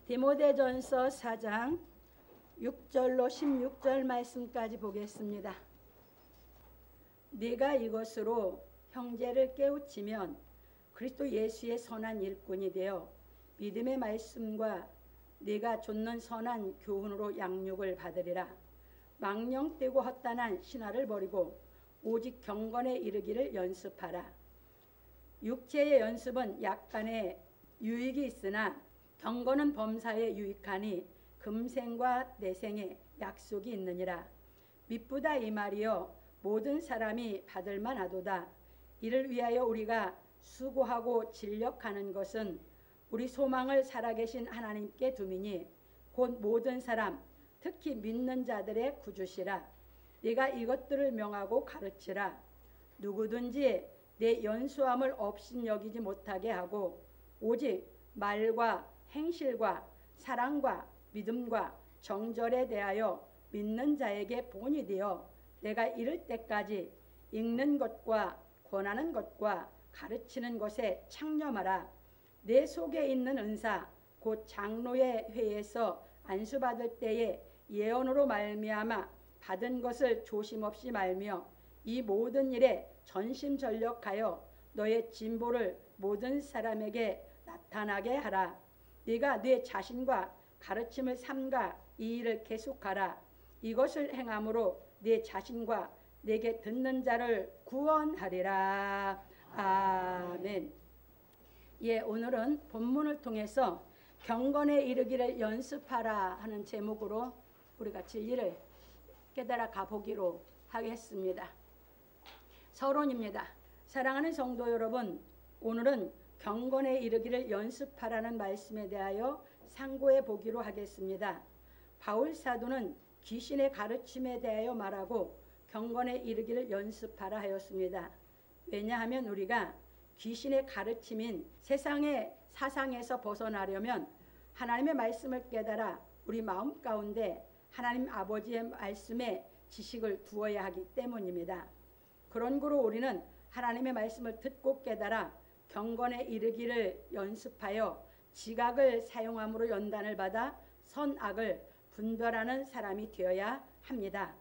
디모데전서 4장 6절로 16절 말씀까지 보겠습니다. 네가 이것으로 형제를 깨우치면 그리스도 예수의 선한 일꾼이 되어 믿음의 말씀과 네가 좇는 선한 교훈으로 양육을 받으리라. 망령되고 헛단한 신화를 버리고 오직 경건에 이르기를 연습하라. 육체의 연습은 약간의 유익이 있으나 경건은 범사에 유익하니 금생과 내생에 약속이 있느니라. 미쁘다 이 말이여 모든 사람이 받을 만하도다. 이를 위하여 우리가 수고하고 진력하는 것은 우리 소망을 살아계신 하나님께 두미니 곧 모든 사람 특히 믿는 자들의 구주시라. 네가 이것들을 명하고 가르치라. 누구든지 내 연수함을 업신여기지 못하게 하고 오직 말과 행실과 사랑과 믿음과 정절에 대하여 믿는 자에게 본이 되어 내가 이를 때까지 읽는 것과 권하는 것과 가르치는 것에 창념하라. 내 속에 있는 은사 곧 장로의 회에서 안수받을 때에 예언으로 말미암아 받은 것을 조심없이 말며 이 모든 일에 전심전력하여 너의 진보를 모든 사람에게 나타나게 하라. 네가 네 자신과 가르침을 삼가 이 일을 계속하라. 이것을 행함으로 네 자신과 내게 듣는 자를 구원하리라. 아멘. 예, 오늘은 본문을 통해서 경건에 이르기를 연습하라 하는 제목으로 우리가 진리를 깨달아 가보기로 하겠습니다. 서론입니다. 사랑하는 성도 여러분, 오늘은 경건에 이르기를 연습하라는 말씀에 대하여 상고해 보기로 하겠습니다. 바울 사도는 귀신의 가르침에 대하여 말하고 경건에 이르기를 연습하라 하였습니다. 왜냐하면 우리가 귀신의 가르침인 세상의 사상에서 벗어나려면 하나님의 말씀을 깨달아 우리 마음 가운데 하나님 아버지의 말씀에 지식을 두어야 하기 때문입니다. 그런 거로 우리는 하나님의 말씀을 듣고 깨달아 경건에 이르기를 연습하여 지각을 사용함으로 연단을 받아 선악을 분별하는 사람이 되어야 합니다.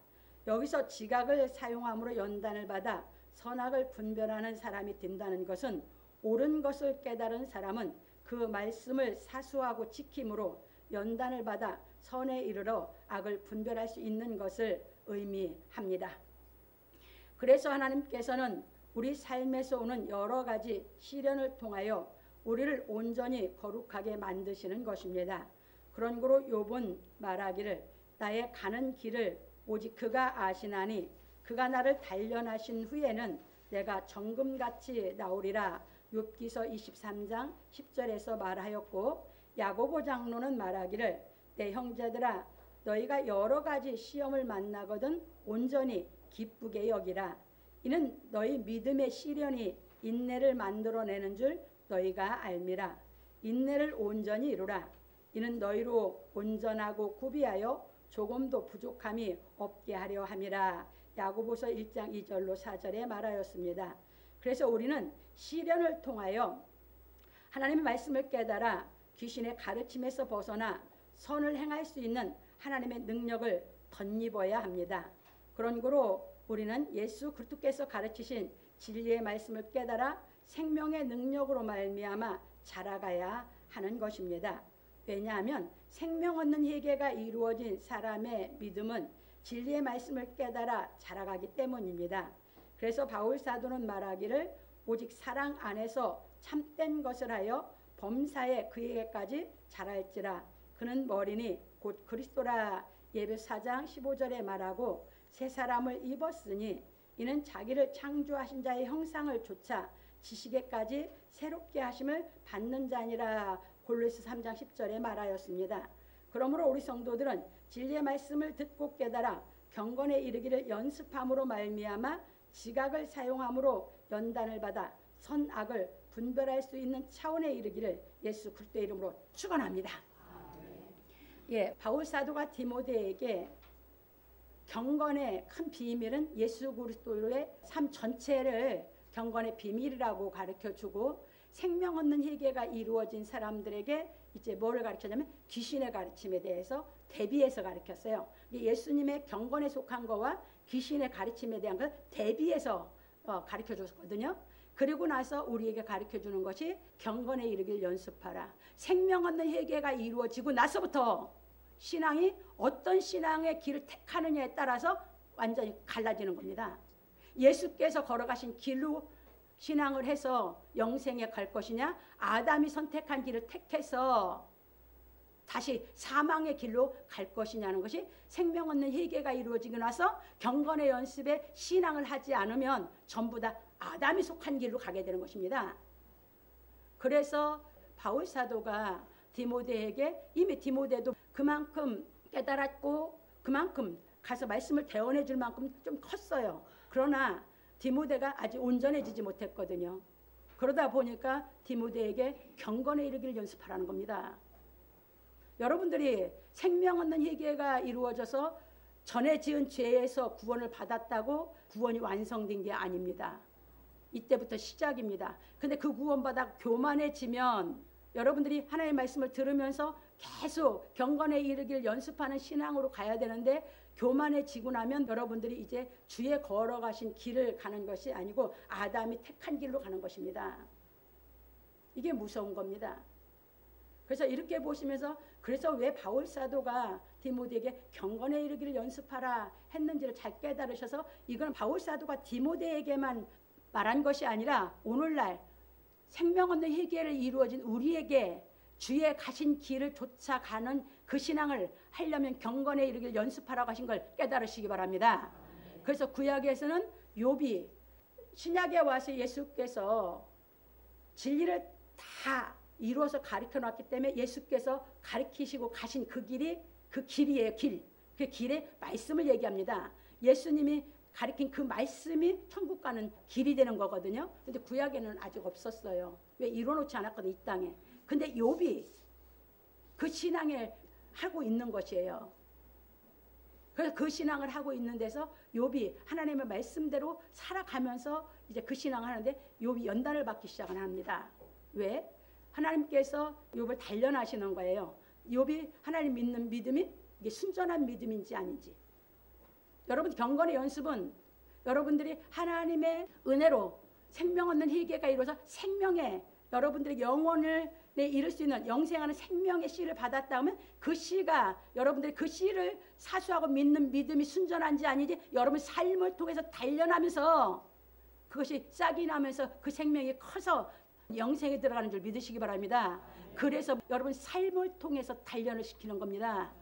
여기서 지각을 사용함으로 연단을 받아 선악을 분별하는 사람이 된다는 것은 옳은 것을 깨달은 사람은 그 말씀을 사수하고 지킴으로 연단을 받아 선에 이르러 악을 분별할 수 있는 것을 의미합니다. 그래서 하나님께서는 우리 삶에서 오는 여러 가지 시련을 통하여 우리를 온전히 거룩하게 만드시는 것입니다. 그런 거로 욥은 말하기를 나의 가는 길을 오직 그가 아시나니 그가 나를 단련하신 후에는 내가 정금같이 나오리라. 욥기서 23장 10절에서 말하였고, 야고보 장로는 말하기를 내 형제들아 너희가 여러 가지 시험을 만나거든 온전히 기쁘게 여기라. 이는 너희 믿음의 시련이 인내를 만들어내는 줄 너희가 알미라. 인내를 온전히 이루라. 이는 너희로 온전하고 구비하여 조금도 부족함이 없게 하려 함이라. 야고보서 1장 2절로 4절에 말하였습니다. 그래서 우리는 시련을 통하여 하나님의 말씀을 깨달아 귀신의 가르침에서 벗어나 선을 행할 수 있는 하나님의 능력을 덧입어야 합니다. 그런 거로 우리는 예수 그리스도께서 가르치신 진리의 말씀을 깨달아 생명의 능력으로 말미암아 자라가야 하는 것입니다. 왜냐하면 생명 얻는 회개가 이루어진 사람의 믿음은 진리의 말씀을 깨달아 자라가기 때문입니다. 그래서 바울 사도는 말하기를 오직 사랑 안에서 참된 것을 하여 범사에 그에게까지 자랄지라. 그는 머리니 곧 그리스도라. 예배서 4장 15절에 말하고 새 사람을 입었으니 이는 자기를 창조하신 자의 형상을 좇아 지식에까지 새롭게 하심을 받는 자니라. 골로새 3장 10절에 말하였습니다. 그러므로 우리 성도들은 진리의 말씀을 듣고 깨달아 경건에 이르기를 연습함으로 말미암아 지각을 사용함으로 연단을 받아 선악을 분별할 수 있는 차원에 이르기를 예수 그리스도의 이름으로 축원합니다. 예, 바울 사도가 디모데에게 경건의 큰 비밀은 예수 그리스도의 삶 전체를 경건의 비밀이라고 가르쳐주고 생명 얻는 회개가 이루어진 사람들에게 이제 뭐를 가르쳤냐면 귀신의 가르침에 대해서 대비해서 가르쳤어요. 예수님의 경건에 속한 거와 귀신의 가르침에 대한 걸 대비해서 가르쳐 줬거든요. 그리고 나서 우리에게 가르쳐 주는 것이 경건에 이르길 연습하라. 생명 얻는 회개가 이루어지고 나서부터 신앙이 어떤 신앙의 길을 택하느냐에 따라서 완전히 갈라지는 겁니다. 예수께서 걸어가신 길로 신앙을 해서 영생에 갈 것이냐, 아담이 선택한 길을 택해서 다시 사망의 길로 갈 것이냐는 것이 생명 얻는 회개가 이루어지고 나서 경건의 연습에 신앙을 하지 않으면 전부 다 아담이 속한 길로 가게 되는 것입니다. 그래서 바울 사도가 디모데에게, 이미 디모데도 그만큼 깨달았고 그만큼 가서 말씀을 대언해 줄 만큼 좀 컸어요. 그러나 디모데가 아직 온전해지지 못했거든요. 그러다 보니까 디모데에게 경건에 이르기를 연습하라는 겁니다. 여러분들이 생명 얻는 회개가 이루어져서 전에 지은 죄에서 구원을 받았다고 구원이 완성된 게 아닙니다. 이때부터 시작입니다. 근데 그 구원받아 교만해지면 여러분들이 하나님의 말씀을 들으면서 계속 경건에 이르기를 연습하는 신앙으로 가야 되는데, 교만해지고 나면 여러분들이 이제 주의 걸어가신 길을 가는 것이 아니고 아담이 택한 길로 가는 것입니다. 이게 무서운 겁니다. 그래서 이렇게 보시면서, 그래서 왜 바울 사도가 디모데에게 경건에 이르기를 연습하라 했는지를 잘 깨달으셔서, 이건 바울 사도가 디모데에게만 말한 것이 아니라 오늘날 생명 얻는 회개를 이루어진 우리에게 주의 가신 길을 쫓아가는 그 신앙을 하려면 경건에 이르기를 연습하라고 하신 걸 깨달으시기 바랍니다. 그래서 구약에서는 욥이, 신약에 와서 예수께서 진리를 다 이루어서 가르쳐 놨기 때문에 예수께서 가르치시고 가신 그 길이 그 길이에요. 그 길의 말씀을 얘기합니다. 예수님이 가르친 그 말씀이 천국 가는 길이 되는 거거든요. 근데 구약에는 아직 없었어요. 왜? 이뤄놓지 않았거든, 이 땅에. 근데 욥이 그 신앙을 하고 있는 것이에요. 그래서 그 신앙을 하고 있는 데서 욥이 하나님의 말씀대로 살아가면서 이제 그 신앙을 하는데 욥이 연단을 받기 시작을 합니다. 왜? 하나님께서 욥을 단련하시는 거예요. 욥이 하나님 믿는 믿음이 이게 순전한 믿음인지 아닌지. 여러분, 경건의 연습은 여러분들이 하나님의 은혜로 생명 얻는 회개가 이루어서 생명의, 여러분들의 영혼을 이룰 수 있는 영생하는 생명의 씨를 받았다 하면 그 씨가, 여러분들이 그 씨를 사수하고 믿는 믿음이 순전한지 아닌지 여러분 삶을 통해서 단련하면서 그것이 싹이 나면서 그 생명이 커서 영생에 들어가는 줄 믿으시기 바랍니다. 그래서 여러분 삶을 통해서 단련을 시키는 겁니다.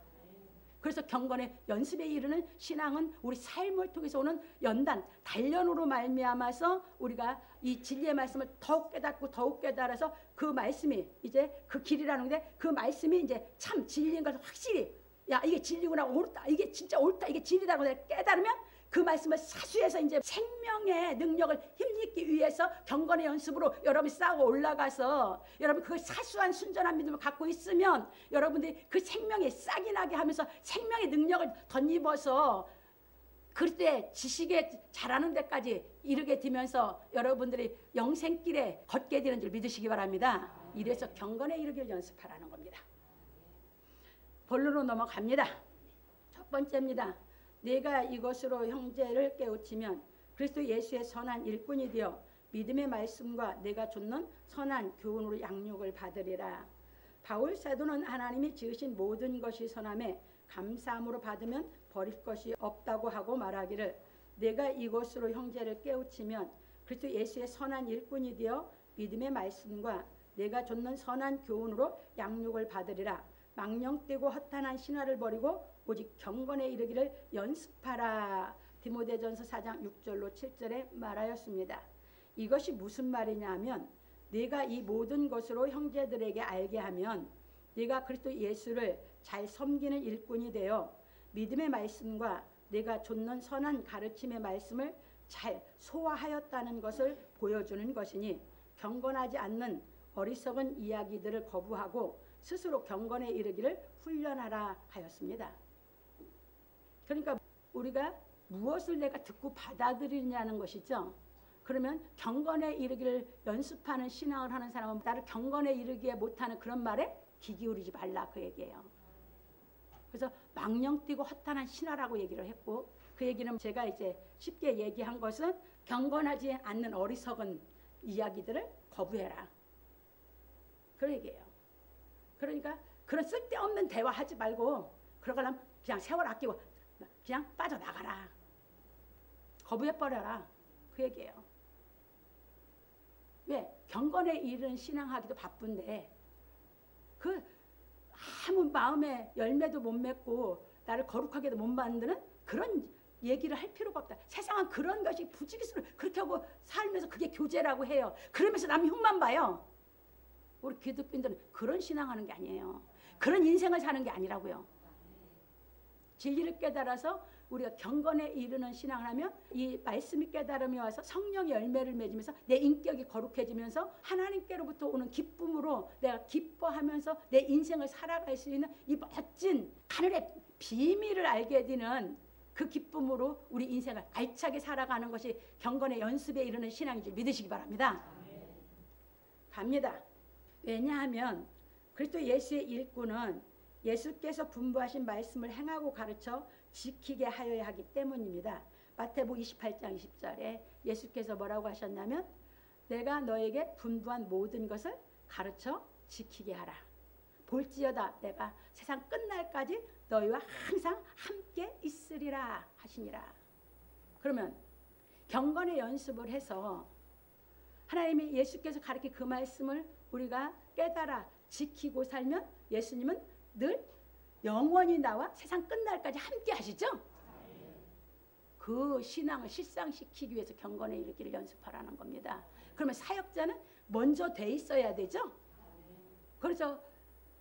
그래서 경건의 연습에 이르는 신앙은 우리 삶을 통해서 오는 연단, 단련으로 말미암아서 우리가 이 진리의 말씀을 더욱 깨닫고 더욱 깨달아서 그 말씀이 이제 그 길이라는 건데, 그 말씀이 이제 참 진리인 것을 확실히, 야, 이게 진리구나, 옳다, 이게 진짜 옳다, 이게 진리라고 깨달으면 그 말씀을 사수해서 이제 생명의 능력을 힘입기 위해서 경건의 연습으로 여러분이 쌓고 올라가서 여러분 그 사수한 순전한 믿음을 갖고 있으면 여러분들이 그 생명에 싹이 나게 하면서 생명의 능력을 덧입어서 그때 지식에 잘하는 데까지 이르게 되면서 여러분들이 영생길에 걷게 되는 줄 믿으시기 바랍니다. 이래서 경건에 이르기를 연습하라는 겁니다. 본론으로 넘어갑니다. 첫 번째입니다. 내가 이것으로 형제를 깨우치면 그리스도 예수의 선한 일꾼이 되어 믿음의 말씀과 내가 좇는 선한 교훈으로 양육을 받으리라. 바울 사도는 하나님이 지으신 모든 것이 선함에 감사함으로 받으면 버릴 것이 없다고 하고 말하기를, 내가 이것으로 형제를 깨우치면 그리스도 예수의 선한 일꾼이 되어 믿음의 말씀과 내가 좇는 선한 교훈으로 양육을 받으리라. 망령되고 허탄한 신화를 버리고 오직 경건에 이르기를 연습하라. 디모데전서 4장 6절로 7절에 말하였습니다. 이것이 무슨 말이냐 하면, 네가 이 모든 것으로 형제들에게 알게 하면 네가 그리스도 예수를 잘 섬기는 일꾼이 되어 믿음의 말씀과 내가 좇는 선한 가르침의 말씀을 잘 소화하였다는 것을 보여주는 것이니, 경건하지 않는 어리석은 이야기들을 거부하고 스스로 경건에 이르기를 훈련하라 하였습니다. 그러니까 우리가 무엇을 내가 듣고 받아들이냐는 것이죠. 그러면 경건에 이르기를 연습하는 신앙을 하는 사람은 나를 경건에 이르기에 못하는 그런 말에 귀 기울이지 말라 그 얘기예요. 그래서 망령 뛰고 허탄한 신하라고 얘기를 했고, 그 얘기는 제가 이제 쉽게 얘기한 것은 경건하지 않는 어리석은 이야기들을 거부해라 그 얘기예요. 그러니까 그런 쓸데없는 대화하지 말고 그러거나 그냥 세월 아끼고 그냥 빠져나가라, 거부해버려라 그 얘기예요. 왜? 경건에 이른 신앙하기도 바쁜데 그 아무 마음에 열매도 못 맺고 나를 거룩하게도 못 만드는 그런 얘기를 할 필요가 없다. 세상은 그런 것이 부지기수로 그렇게 하고 살면서 그게 교제라고 해요. 그러면서 남 흉만 봐요. 우리 기독교인들은 그런 신앙하는 게 아니에요. 그런 인생을 사는 게 아니라고요. 진리를 깨달아서 우리가 경건에 이르는 신앙을 하면 이 말씀이 깨달음이 와서 성령의 열매를 맺으면서 내 인격이 거룩해지면서 하나님께로부터 오는 기쁨으로 내가 기뻐하면서 내 인생을 살아갈 수 있는 이 멋진 하늘의 비밀을 알게 되는 그 기쁨으로 우리 인생을 알차게 살아가는 것이 경건의 연습에 이르는 신앙인 줄 믿으시기 바랍니다. 갑니다. 왜냐하면 그리스도 예수의 일꾼은 예수께서 분부하신 말씀을 행하고 가르쳐 지키게 하여야 하기 때문입니다. 마태복음 28장 20절에 예수께서 뭐라고 하셨냐면 내가 너에게 분부한 모든 것을 가르쳐 지키게 하라. 볼지어다 내가 세상 끝날까지 너희와 항상 함께 있으리라 하시니라. 그러면 경건의 연습을 해서 하나님이 예수께서 가르친 그 말씀을 우리가 깨달아 지키고 살면 예수님은 늘 영원히 나와 세상 끝날까지 함께 하시죠. 그 신앙을 실상시키기 위해서 경건에 이르기를 연습하라는 겁니다. 그러면 사역자는 먼저 돼 있어야 되죠. 그래서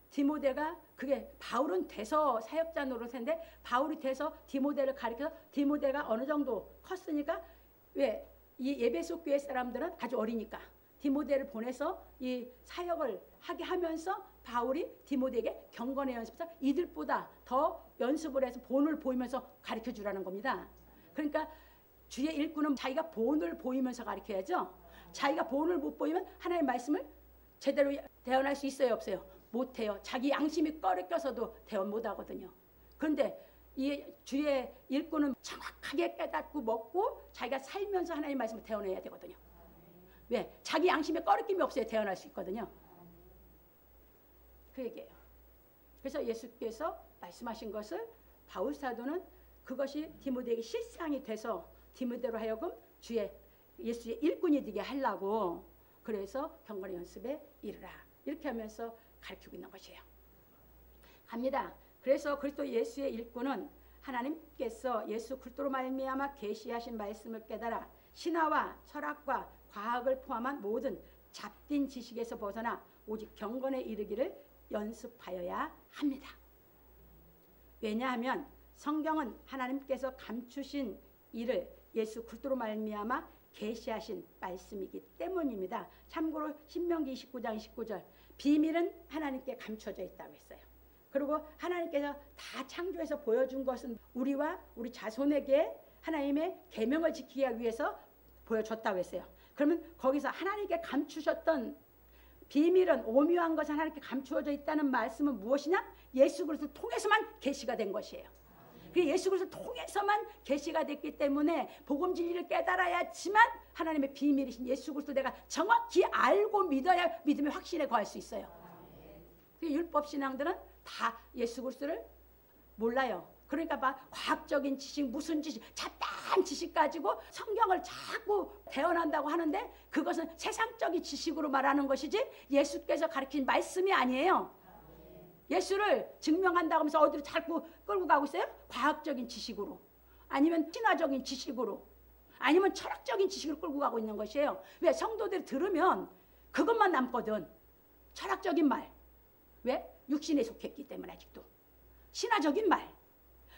디모데가 그게 바울은 돼서 사역자 노릇인데 바울이 돼서 디모데를 가르쳐서 디모데가 어느 정도 컸으니까 왜 이 에베소 교회 사람들은 아주 어리니까 디모데를 보내서 이 사역을 하게 하면서 바울이 디모데에게 경건의 연습에서 이들보다 더 연습을 해서 본을 보이면서 가르쳐 주라는 겁니다. 그러니까 주의 일꾼은 자기가 본을 보이면서 가르쳐야죠. 자기가 본을 못 보이면 하나님의 말씀을 제대로 대언할 수 있어요, 없어요? 못해요. 자기 양심이 꺼리껴서도 대언 못하거든요. 그런데 이 주의 일꾼은 정확하게 깨닫고 먹고 자기가 살면서 하나님의 말씀을 대언해야 되거든요. 왜? 자기 양심에 꺼리낌이 없어야 대언할 수 있거든요. 그 얘기예요. 그래서 예수께서 말씀하신 것을 바울 사도는 그것이 디모데에게 실상이 돼서 디모데로 하여금 주의 예수의 일꾼이 되게 하려고 그래서 경건의 연습에 이르라 이렇게 하면서 가르치고 있는 것이에요. 갑니다. 그래서 그리스도 예수의 일꾼은 하나님께서 예수 그리스도로 말미암아 계시하신 말씀을 깨달아 신화와 철학과 과학을 포함한 모든 잡된 지식에서 벗어나 오직 경건에 이르기를 연습하여야 합니다. 왜냐하면 성경은 하나님께서 감추신 일을 예수 그리스도로 말미암아 계시하신 말씀이기 때문입니다. 참고로 신명기 29장 29절 비밀은 하나님께 감춰져 있다고 했어요. 그리고 하나님께서 다 창조해서 보여준 것은 우리와 우리 자손에게 하나님의 계명을 지키기 위해서 보여줬다고 했어요. 그러면 거기서 하나님께 감추셨던 비밀은 오묘한 것은 하나님께 감추어져 있다는 말씀은 무엇이냐? 예수 그리스도를 통해서만 계시가 된 것이에요. 그 예수 그리스도를 통해서만 계시가 됐기 때문에 복음 진리를 깨달아야지만 하나님의 비밀이신 예수 그리스도 내가 정확히 알고 믿어야 믿음의 확신에 거할 수 있어요. 율법 신앙들은 다 예수 그리스도를 몰라요. 그러니까 막 과학적인 지식, 무슨 지식, 잡다한 지식 가지고 성경을 자꾸 대언한다고 하는데 그것은 세상적인 지식으로 말하는 것이지 예수께서 가르친 말씀이 아니에요. 예수를 증명한다고 하면서 어디로 자꾸 끌고 가고 있어요? 과학적인 지식으로 아니면 신화적인 지식으로 아니면 철학적인 지식을 끌고 가고 있는 것이에요. 왜? 성도들이 들으면 그것만 남거든. 철학적인 말. 왜? 육신에 속했기 때문에 아직도. 신화적인 말.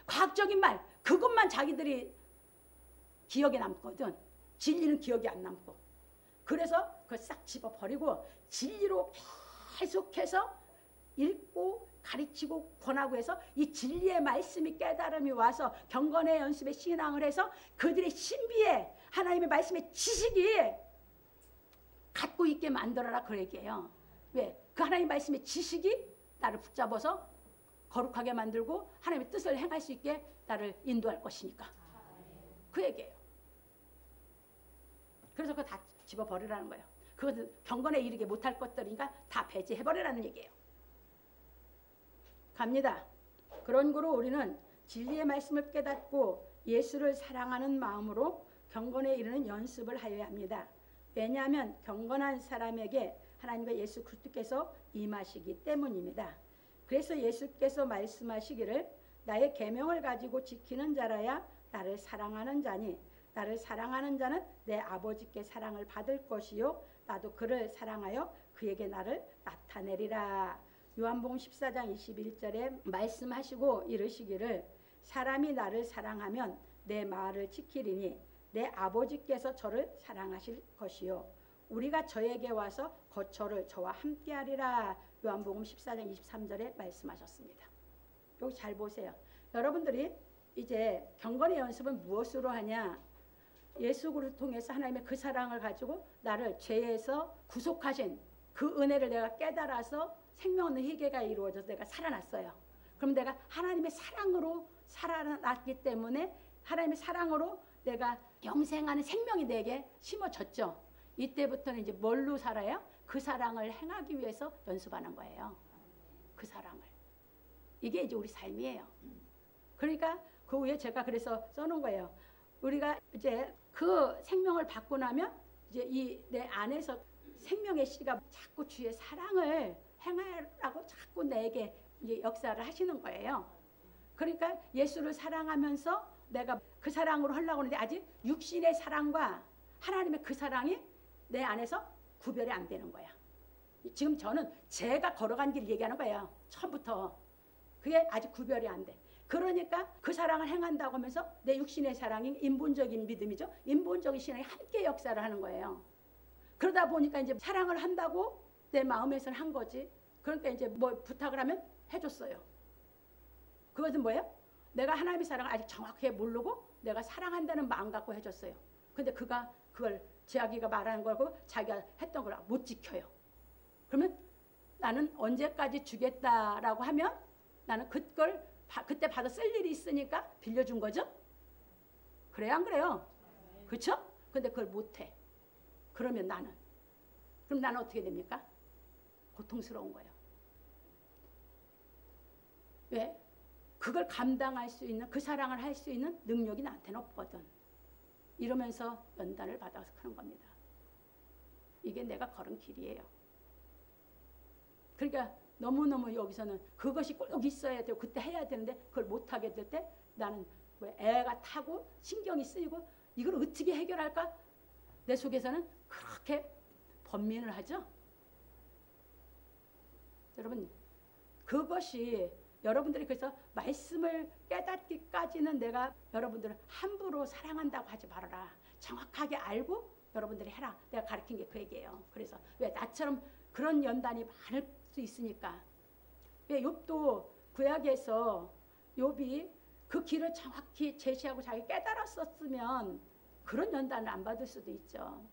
과학적인 말. 그것만 자기들이 기억에 남거든. 진리는 기억이 안 남고. 그래서 그걸 싹 집어버리고 진리로 계속해서 읽고 가르치고 권하고 해서 이 진리의 말씀이 깨달음이 와서 경건의 연습에 신앙을 해서 그들의 신비에 하나님의 말씀의 지식이 갖고 있게 만들어라 그 얘기예요. 왜? 그 하나님의 말씀의 지식이 나를 붙잡아서 거룩하게 만들고 하나님의 뜻을 행할 수 있게 나를 인도할 것이니까. 그 얘기예요. 그래서 그거 다 집어버리라는 거예요. 그것은 경건에 이르게 못할 것들이니까 다 배제해버리라는 얘기예요. 갑니다. 그런 거로 우리는 진리의 말씀을 깨닫고 예수를 사랑하는 마음으로 경건에 이르는 연습을 하여야 합니다. 왜냐하면 경건한 사람에게 하나님과 예수 그리스도께서 임하시기 때문입니다. 그래서 예수께서 말씀하시기를 나의 계명을 가지고 지키는 자라야 나를 사랑하는 자니 나를 사랑하는 자는 내 아버지께 사랑을 받을 것이요 나도 그를 사랑하여 그에게 나를 나타내리라. 요한복음 14장 21절에 말씀하시고 이르시기를 사람이 나를 사랑하면 내 말을 지키리니 내 아버지께서 저를 사랑하실 것이요 우리가 저에게 와서 거처를 저와 함께하리라. 요한복음 14장 23절에 말씀하셨습니다. 여기 잘 보세요. 여러분들이 이제 경건의 연습은 무엇으로 하냐? 예수 그리스도를 통해서 하나님의 그 사랑을 가지고 나를 죄에서 구속하신 그 은혜를 내가 깨달아서 생명 없는 회개가 이루어져서 내가 살아났어요. 그럼 내가 하나님의 사랑으로 살아났기 때문에 하나님의 사랑으로 내가 영생하는 생명이 내게 심어졌죠. 이때부터는 이제 뭘로 살아요? 그 사랑을 행하기 위해서 연습하는 거예요. 그 사랑을. 이게 이제 우리 삶이에요. 그러니까 그 위에 제가 그래서 써놓은 거예요. 우리가 이제 그 생명을 받고 나면 이제 이 내 안에서 생명의 씨가 자꾸 주의 사랑을 행하라고 자꾸 내게 이제 역사를 하시는 거예요. 그러니까 예수를 사랑하면서 내가 그 사랑으로 하려고 하는데 아직 육신의 사랑과 하나님의 그 사랑이 내 안에서 구별이 안 되는 거야. 지금 저는 제가 걸어간 길 얘기하는 거예요. 처음부터. 그게 아직 구별이 안 돼. 그러니까 그 사랑을 행한다고 하면서 내 육신의 사랑이 인본적인 믿음이죠. 인본적인 신앙이 함께 역사를 하는 거예요. 그러다 보니까 이제 사랑을 한다고 내 마음에서는 한 거지. 그러니까 이제 뭐 부탁을 하면 해줬어요. 그것은 뭐예요? 내가 하나님의 사랑을 아직 정확하게 모르고 내가 사랑한다는 마음 갖고 해줬어요. 근데 그걸 제아기가 말하는 거고 자기가 했던 걸 못 지켜요. 그러면 나는 언제까지 주겠다라고 하면 나는 그걸 그때 받아 쓸 일이 있으니까 빌려준 거죠. 그래요 안 그래요? 그렇죠? 근데 그걸 못해. 그러면 그럼 나는 어떻게 됩니까? 고통스러운 거예요. 왜? 그걸 감당할 수 있는 그 사랑을 할 수 있는 능력이 나한테는 없거든. 이러면서 연단을 받아서 그런 겁니다. 이게 내가 걸은 길이에요. 그러니까 너무너무 여기서는 그것이 꼭 있어야 되고 그때 해야 되는데 그걸 못하게 될 때 나는 왜 애가 타고 신경이 쓰이고 이걸 어떻게 해결할까? 내 속에서는 그렇게 번민을 하죠. 여러분 그것이 여러분들이 그래서 말씀을 깨닫기까지는 내가 여러분들을 함부로 사랑한다고 하지 말아라. 정확하게 알고 여러분들이 해라. 내가 가르친 게 그 얘기예요. 그래서 왜 나처럼 그런 연단이 많을 수 있으니까. 왜 욥도 구약에서 욥이 그 길을 정확히 제시하고 자기 깨달았었으면 그런 연단을 안 받을 수도 있죠.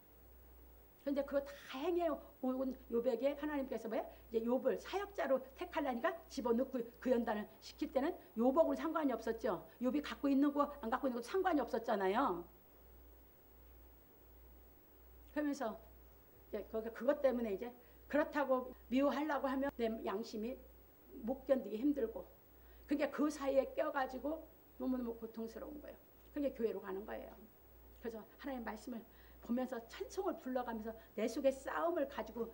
그런데 그거 다 행해 온 욥에게 하나님께서 뭐야? 이제 욥을 사역자로 택하려니까 집어넣고 그 연단을 시킬 때는 욥하고는 상관이 없었죠. 욥이 갖고 있는 거 안 갖고 있는 거 상관이 없었잖아요. 그러면서 이제 그것 때문에 이제 그렇다고 미워하려고 하면 내 양심이 못 견디기 힘들고 그러니까 그 사이에 껴가지고 너무너무 고통스러운 거예요. 그게 교회로 가는 거예요. 그래서 하나님의 말씀을 보면서 찬송을 불러가면서 내 속에 싸움을 가지고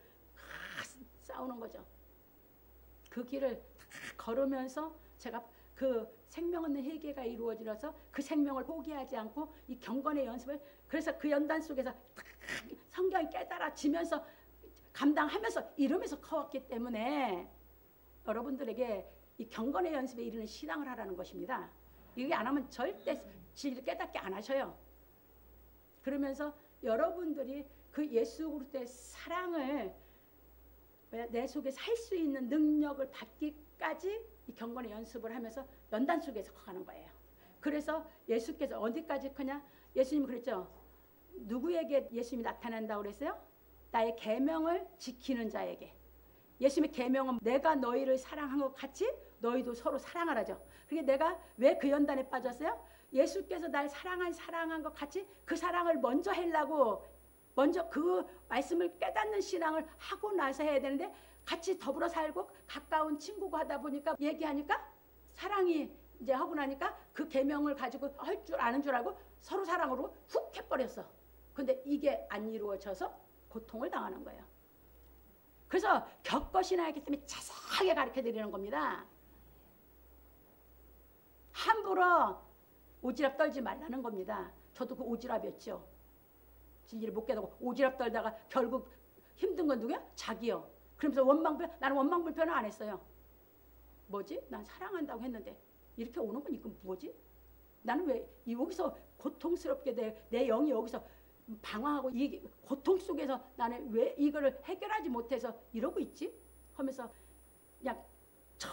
싸우는 거죠. 그 길을 다 걸으면서 제가 그 생명 없는 회개가 이루어지면서 그 생명을 포기하지 않고 이 경건의 연습을 그래서 그 연단 속에서 성경이 깨달아지면서 감당하면서 이러면서 커왔기 때문에 여러분들에게 이 경건의 연습에 이르는 신앙을 하라는 것입니다. 이게 안 하면 절대 진리를 깨닫게 안 하셔요. 그러면서 여러분들이 그 예수 그리스도의 사랑을 내 속에 살 수 있는 능력을 받기까지 이 경건의 연습을 하면서 연단 속에서 가는 거예요. 그래서 예수께서 어디까지 크냐? 예수님 그랬죠. 누구에게 예수님이 나타난다고 그랬어요? 나의 계명을 지키는 자에게. 예수님의 계명은 내가 너희를 사랑한 것 같이 너희도 서로 사랑하라죠. 그게 내가 왜 그 연단에 빠졌어요? 예수께서 날 사랑한 것 같이 그 사랑을 먼저 하려고 먼저 그 말씀을 깨닫는 신앙을 하고 나서 해야 되는데 같이 더불어 살고 가까운 친구가 하다 보니까 얘기하니까 사랑이 이제 하고 나니까 그 계명을 가지고 할 줄 아는 줄 알고 서로 사랑으로 훅 해버렸어. 근데 이게 안 이루어져서 고통을 당하는 거예요. 그래서 겪으시나이기 때문에 자세하게 가르쳐 드리는 겁니다. 함부로 오지랖 떨지 말라는 겁니다. 저도 그 오지랖이었죠. 진리를 못 깨닫고 오지랖 떨다가 결국 힘든 건 누구야? 자기요. 그러면서 나는 원망불편을 안 했어요. 뭐지? 난 사랑한다고 했는데 이렇게 오는 건 이건 뭐지? 나는 왜 여기서 고통스럽게 내 영이 여기서 방황하고 이 고통 속에서 나는 왜 이거를 해결하지 못해서 이러고 있지? 하면서 그냥 전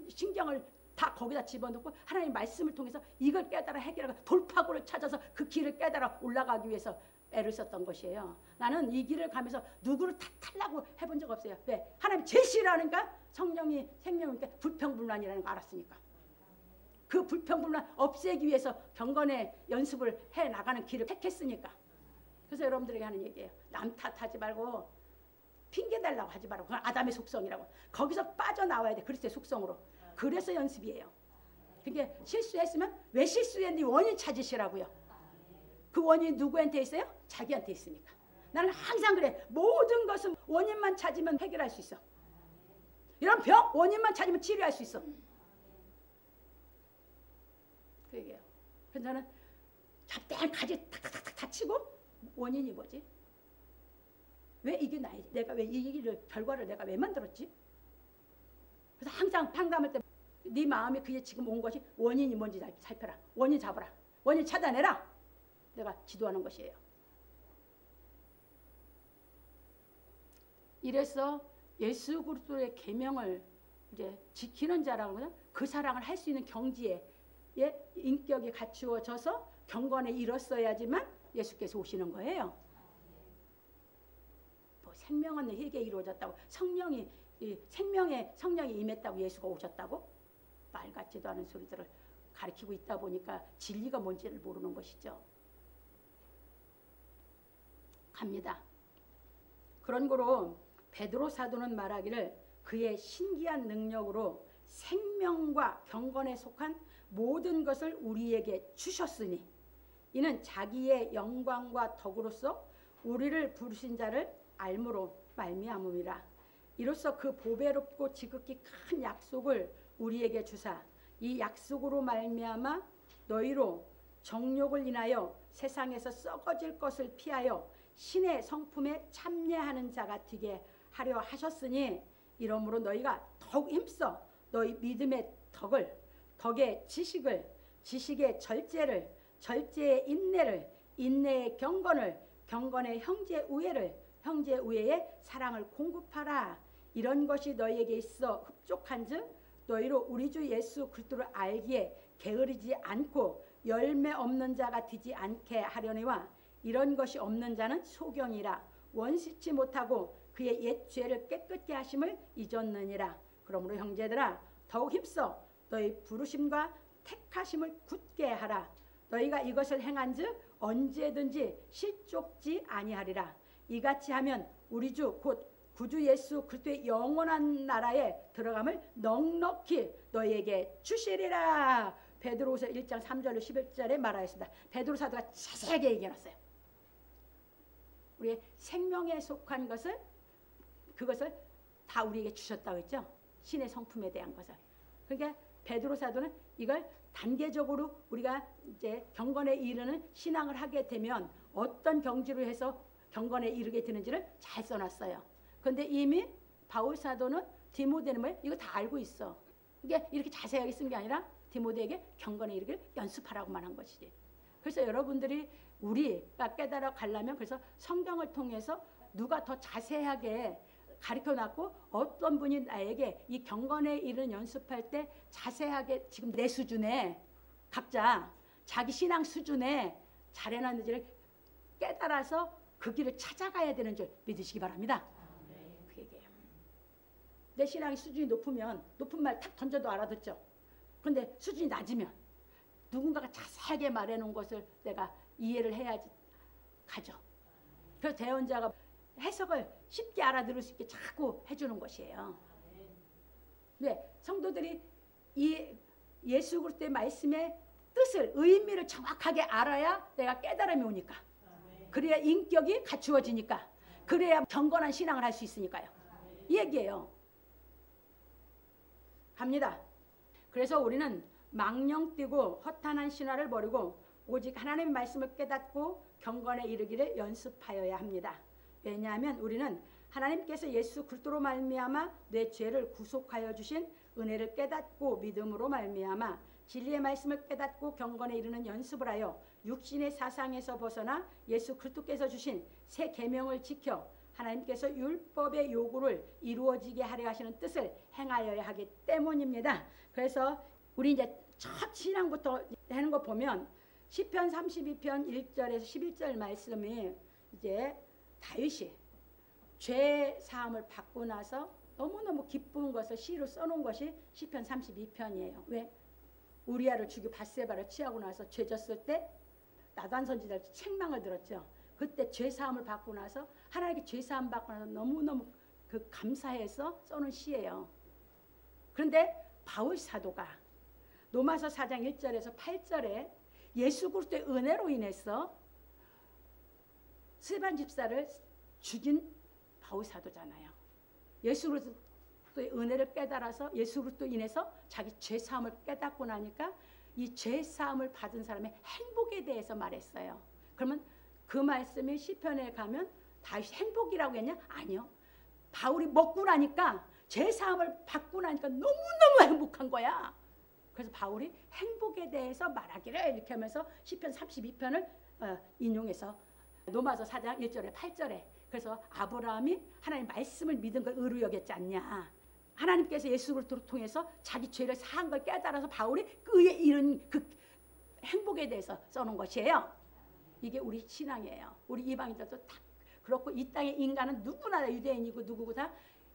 신경을 다 거기다 집어넣고 하나님 말씀을 통해서 이걸 깨달아 해결하고 돌파구를 찾아서 그 길을 깨달아 올라가기 위해서 애를 썼던 것이에요. 나는 이 길을 가면서 누구를 탓하려고 해본 적 없어요. 왜? 하나님 제시라니까 성령이 생명이니까 불평불만이라는 거 알았으니까. 그 불평불만 없애기 위해서 경건의 연습을 해나가는 길을 택했으니까. 그래서 여러분들에게 하는 얘기예요. 남 탓하지 말고 핑계달라고 하지 말고. 그건 아담의 속성이라고. 거기서 빠져나와야 돼. 그리스도의 속성으로. 그래서 연습이에요. 그게 실수했으면 왜 실수했는지 원인 찾으시라고요. 그 원인이 누구한테 있어요? 자기한테 있으니까. 나는 항상 그래. 모든 것은 원인만 찾으면 해결할 수 있어. 이런 병 원인만 찾으면 치료할 수 있어. 그 얘기예요. 그래서 저는 잡다한 가지 탁탁탁 다치고 원인이 뭐지? 왜 이게 내가 왜 이 일을 결과를 내가 왜 만들었지? 그래서 항상 판감할 때 네 마음에 그게 지금 온 것이 원인이 뭔지 살펴라. 원인 잡아라. 원인 찾아내라. 내가 지도하는 것이에요. 이래서 예수 그리스도의 계명을 이제 지키는 자라고 하면 그 사랑을 할 수 있는 경지에 인격이 갖추어져서 경건에 이뤘어야지만 예수께서 오시는 거예요. 뭐 생명은 회개에 이루어졌다고 성령이 성령이 임했다고 예수가 오셨다고 말 같지도 않은 소리들을 가르치고 있다 보니까 진리가 뭔지를 모르는 것이죠. 갑니다. 그런 거로 베드로 사도는 말하기를 그의 신기한 능력으로 생명과 경건에 속한 모든 것을 우리에게 주셨으니 이는 자기의 영광과 덕으로서 우리를 부르신 자를 알므로 말미암음이라. 이로써 그 보배롭고 지극히 큰 약속을 우리에게 주사 이 약속으로 말미암아 너희로 정욕을 인하여 세상에서 썩어질 것을 피하여 신의 성품에 참여하는 자가 되게 하려 하셨으니 이러므로 너희가 더욱 힘써 너희 믿음의 덕을 덕의 지식을 지식의 절제를 절제의 인내를 인내의 경건을 경건의 형제 우애를 형제 우애의 사랑을 공급하라. 이런 것이 너희에게 있어 흡족한즉 너희로 우리 주 예수 그리스도를 알기에 게으르지 않고 열매 없는 자가 되지 않게 하려니와 이런 것이 없는 자는 소경이라 원시치 못하고 그의 옛 죄를 깨끗게 하심을 잊었느니라. 그러므로 형제들아 더욱 힘써 너희 부르심과 택하심을 굳게 하라. 너희가 이것을 행한즉 언제든지 실족지 아니하리라. 이같이 하면 우리 주 곧 구주 예수 그리스도의 영원한 나라에 들어감을 넉넉히 너희에게 주시리라. 베드로후서 1장 3절로 11절에 말하였습니다. 베드로 사도가 자세하게 얘기해놨어요. 우리의 생명에 속한 것을 그것을 다 우리에게 주셨다고 했죠. 신의 성품에 대한 것을. 그러니까 베드로 사도는 이걸 단계적으로 우리가 이제 경건에 이르는 신앙을 하게 되면 어떤 경지로 해서 경건에 이르게 되는지를 잘 써놨어요. 그런데 이미 바울 사도는 디모데는 뭐예요? 이거 다 알고 있어. 이게 이렇게 자세하게 쓴 게 아니라 디모데에게 경건에 이르기를 연습하라고만 한 것이지. 그래서 여러분들이 우리가 깨달아 가려면 그래서 성경을 통해서 누가 더 자세하게 가르쳐놨고 어떤 분이 나에게 이 경건에 이르는 연습할 때 자세하게 지금 내 수준에 각자 자기 신앙 수준에 잘해놨는지를 깨달아서 그 길을 찾아가야 되는 줄 믿으시기 바랍니다. 그 얘기예요. 내 신앙의 수준이 높으면 높은 말 탁 던져도 알아듣죠. 그런데 수준이 낮으면 누군가가 자세하게 말해놓은 것을 내가 이해를 해야지 가죠. 그래서 대언자가 해석을 쉽게 알아들을 수 있게 자꾸 해주는 것이에요. 네, 성도들이 이 예수 그리스도의 말씀의 뜻을, 의미를 정확하게 알아야 내가 깨달음이 오니까, 그래야 인격이 갖추어지니까, 그래야 경건한 신앙을 할 수 있으니까요. 이 얘기예요. 갑니다. 그래서 우리는 망령뛰고 허탄한 신화를 버리고 오직 하나님의 말씀을 깨닫고 경건에 이르기를 연습하여야 합니다. 왜냐하면 우리는 하나님께서 예수 그리스도로 말미암아 내 죄를 구속하여 주신 은혜를 깨닫고 믿음으로 말미암아 진리의 말씀을 깨닫고 경건에 이르는 연습을 하여 육신의 사상에서 벗어나 예수 그리스도께서 주신 새 계명을 지켜 하나님께서 율법의 요구를 이루어지게 하려 하시는 뜻을 행하여야 하기 때문입니다. 그래서 우리 이제 첫 신앙부터 하는 거 보면 시편 32편 1절에서 11절 말씀이 이제 다윗이 죄 사함을 받고 나서 너무너무 기쁜 것을 시로 써놓은 것이 시편 32편이에요. 왜? 우리아를 죽이고 밧세바를 취하고 나서 죄 졌을 때 나단 선지자를 책망을 들었죠. 그때 죄 사함을 받고 나서 하나님께 죄 사함 받고 나서 너무너무 그 감사해서 써놓은 시예요. 그런데 바울 사도가 로마서 4장 1절에서 8절에 예수 그리스도의 은혜로 인해서 스데반 집사를 죽인 바울 사도잖아요. 예수 그리스도의 은혜를 깨달아서 예수 그리스도 인해서 자기 죄 사함을 깨닫고 나니까 이 죄 사함을 받은 사람의 행복에 대해서 말했어요. 그러면 그 말씀이 시편에 가면 다윗이 행복이라고 했냐? 아니요. 바울이 먹고 나니까 죄 사함을 받고 나니까 너무너무 행복한 거야. 그래서 바울이 행복에 대해서 말하기를 이렇게 하면서 시편 32편을 인용해서 로마서 4장 1절에 8절에 그래서 아브라함이 하나님 말씀을 믿은 걸 의로 여겼지 않냐. 하나님께서 예수 그리스도를 통해서 자기 죄를 사한 걸 깨달아서 바울이 그에 이른 그 행복에 대해서 써놓은 것이에요. 이게 우리 신앙이에요. 우리 이방인들도 다 그렇고 이 땅의 인간은 누구나 유대인이고 누구고 다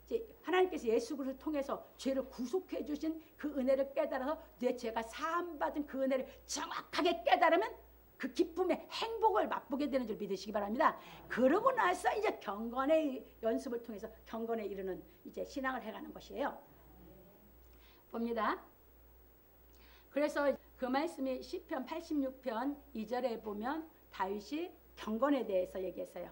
이제 하나님께서 예수 그리스도를 통해서 죄를 구속해 주신 그 은혜를 깨달아서 내 죄가 사함받은 그 은혜를 정확하게 깨달으면 그 기쁨의 행복을 맛보게 되는 줄 믿으시기 바랍니다. 그러고 나서 이제 경건의 연습을 통해서 경건에 이르는 이제 신앙을 해가는 것이에요. 봅니다. 그래서 그 말씀이 시편 86편 2절에 보면 다윗이 경건에 대해서 얘기했어요.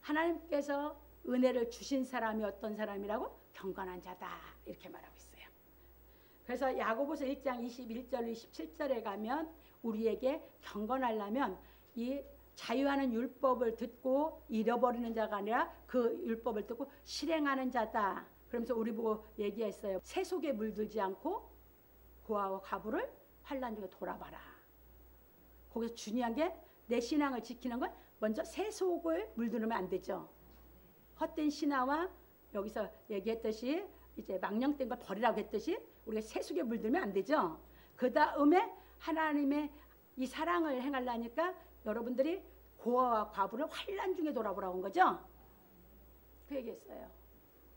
하나님께서 은혜를 주신 사람이 어떤 사람이라고? 경건한 자다 이렇게 말하고 있어요. 그래서 야고보서 1장 21절 27절에 가면 우리에게 경건하려면 이 자유하는 율법을 듣고 잃어버리는 자가 아니라 그 율법을 듣고 실행하는 자다. 그러면서 우리 보고 얘기했어요. 새 속에 물들지 않고 고아와 과부를 환난 중에 돌아봐라. 거기서 중요한 게 내 신앙을 지키는 건 먼저 새 속을 물들으면 안 되죠. 헛된 신화와 여기서 얘기했듯이 이제 망령된 걸 버리라고 했듯이 우리가 새 속에 물들면 안 되죠. 그 다음에 하나님의 이 사랑을 행하려니까 여러분들이 고아와 과부를 환난 중에 돌아보라고 한 거죠. 그 얘기했어요.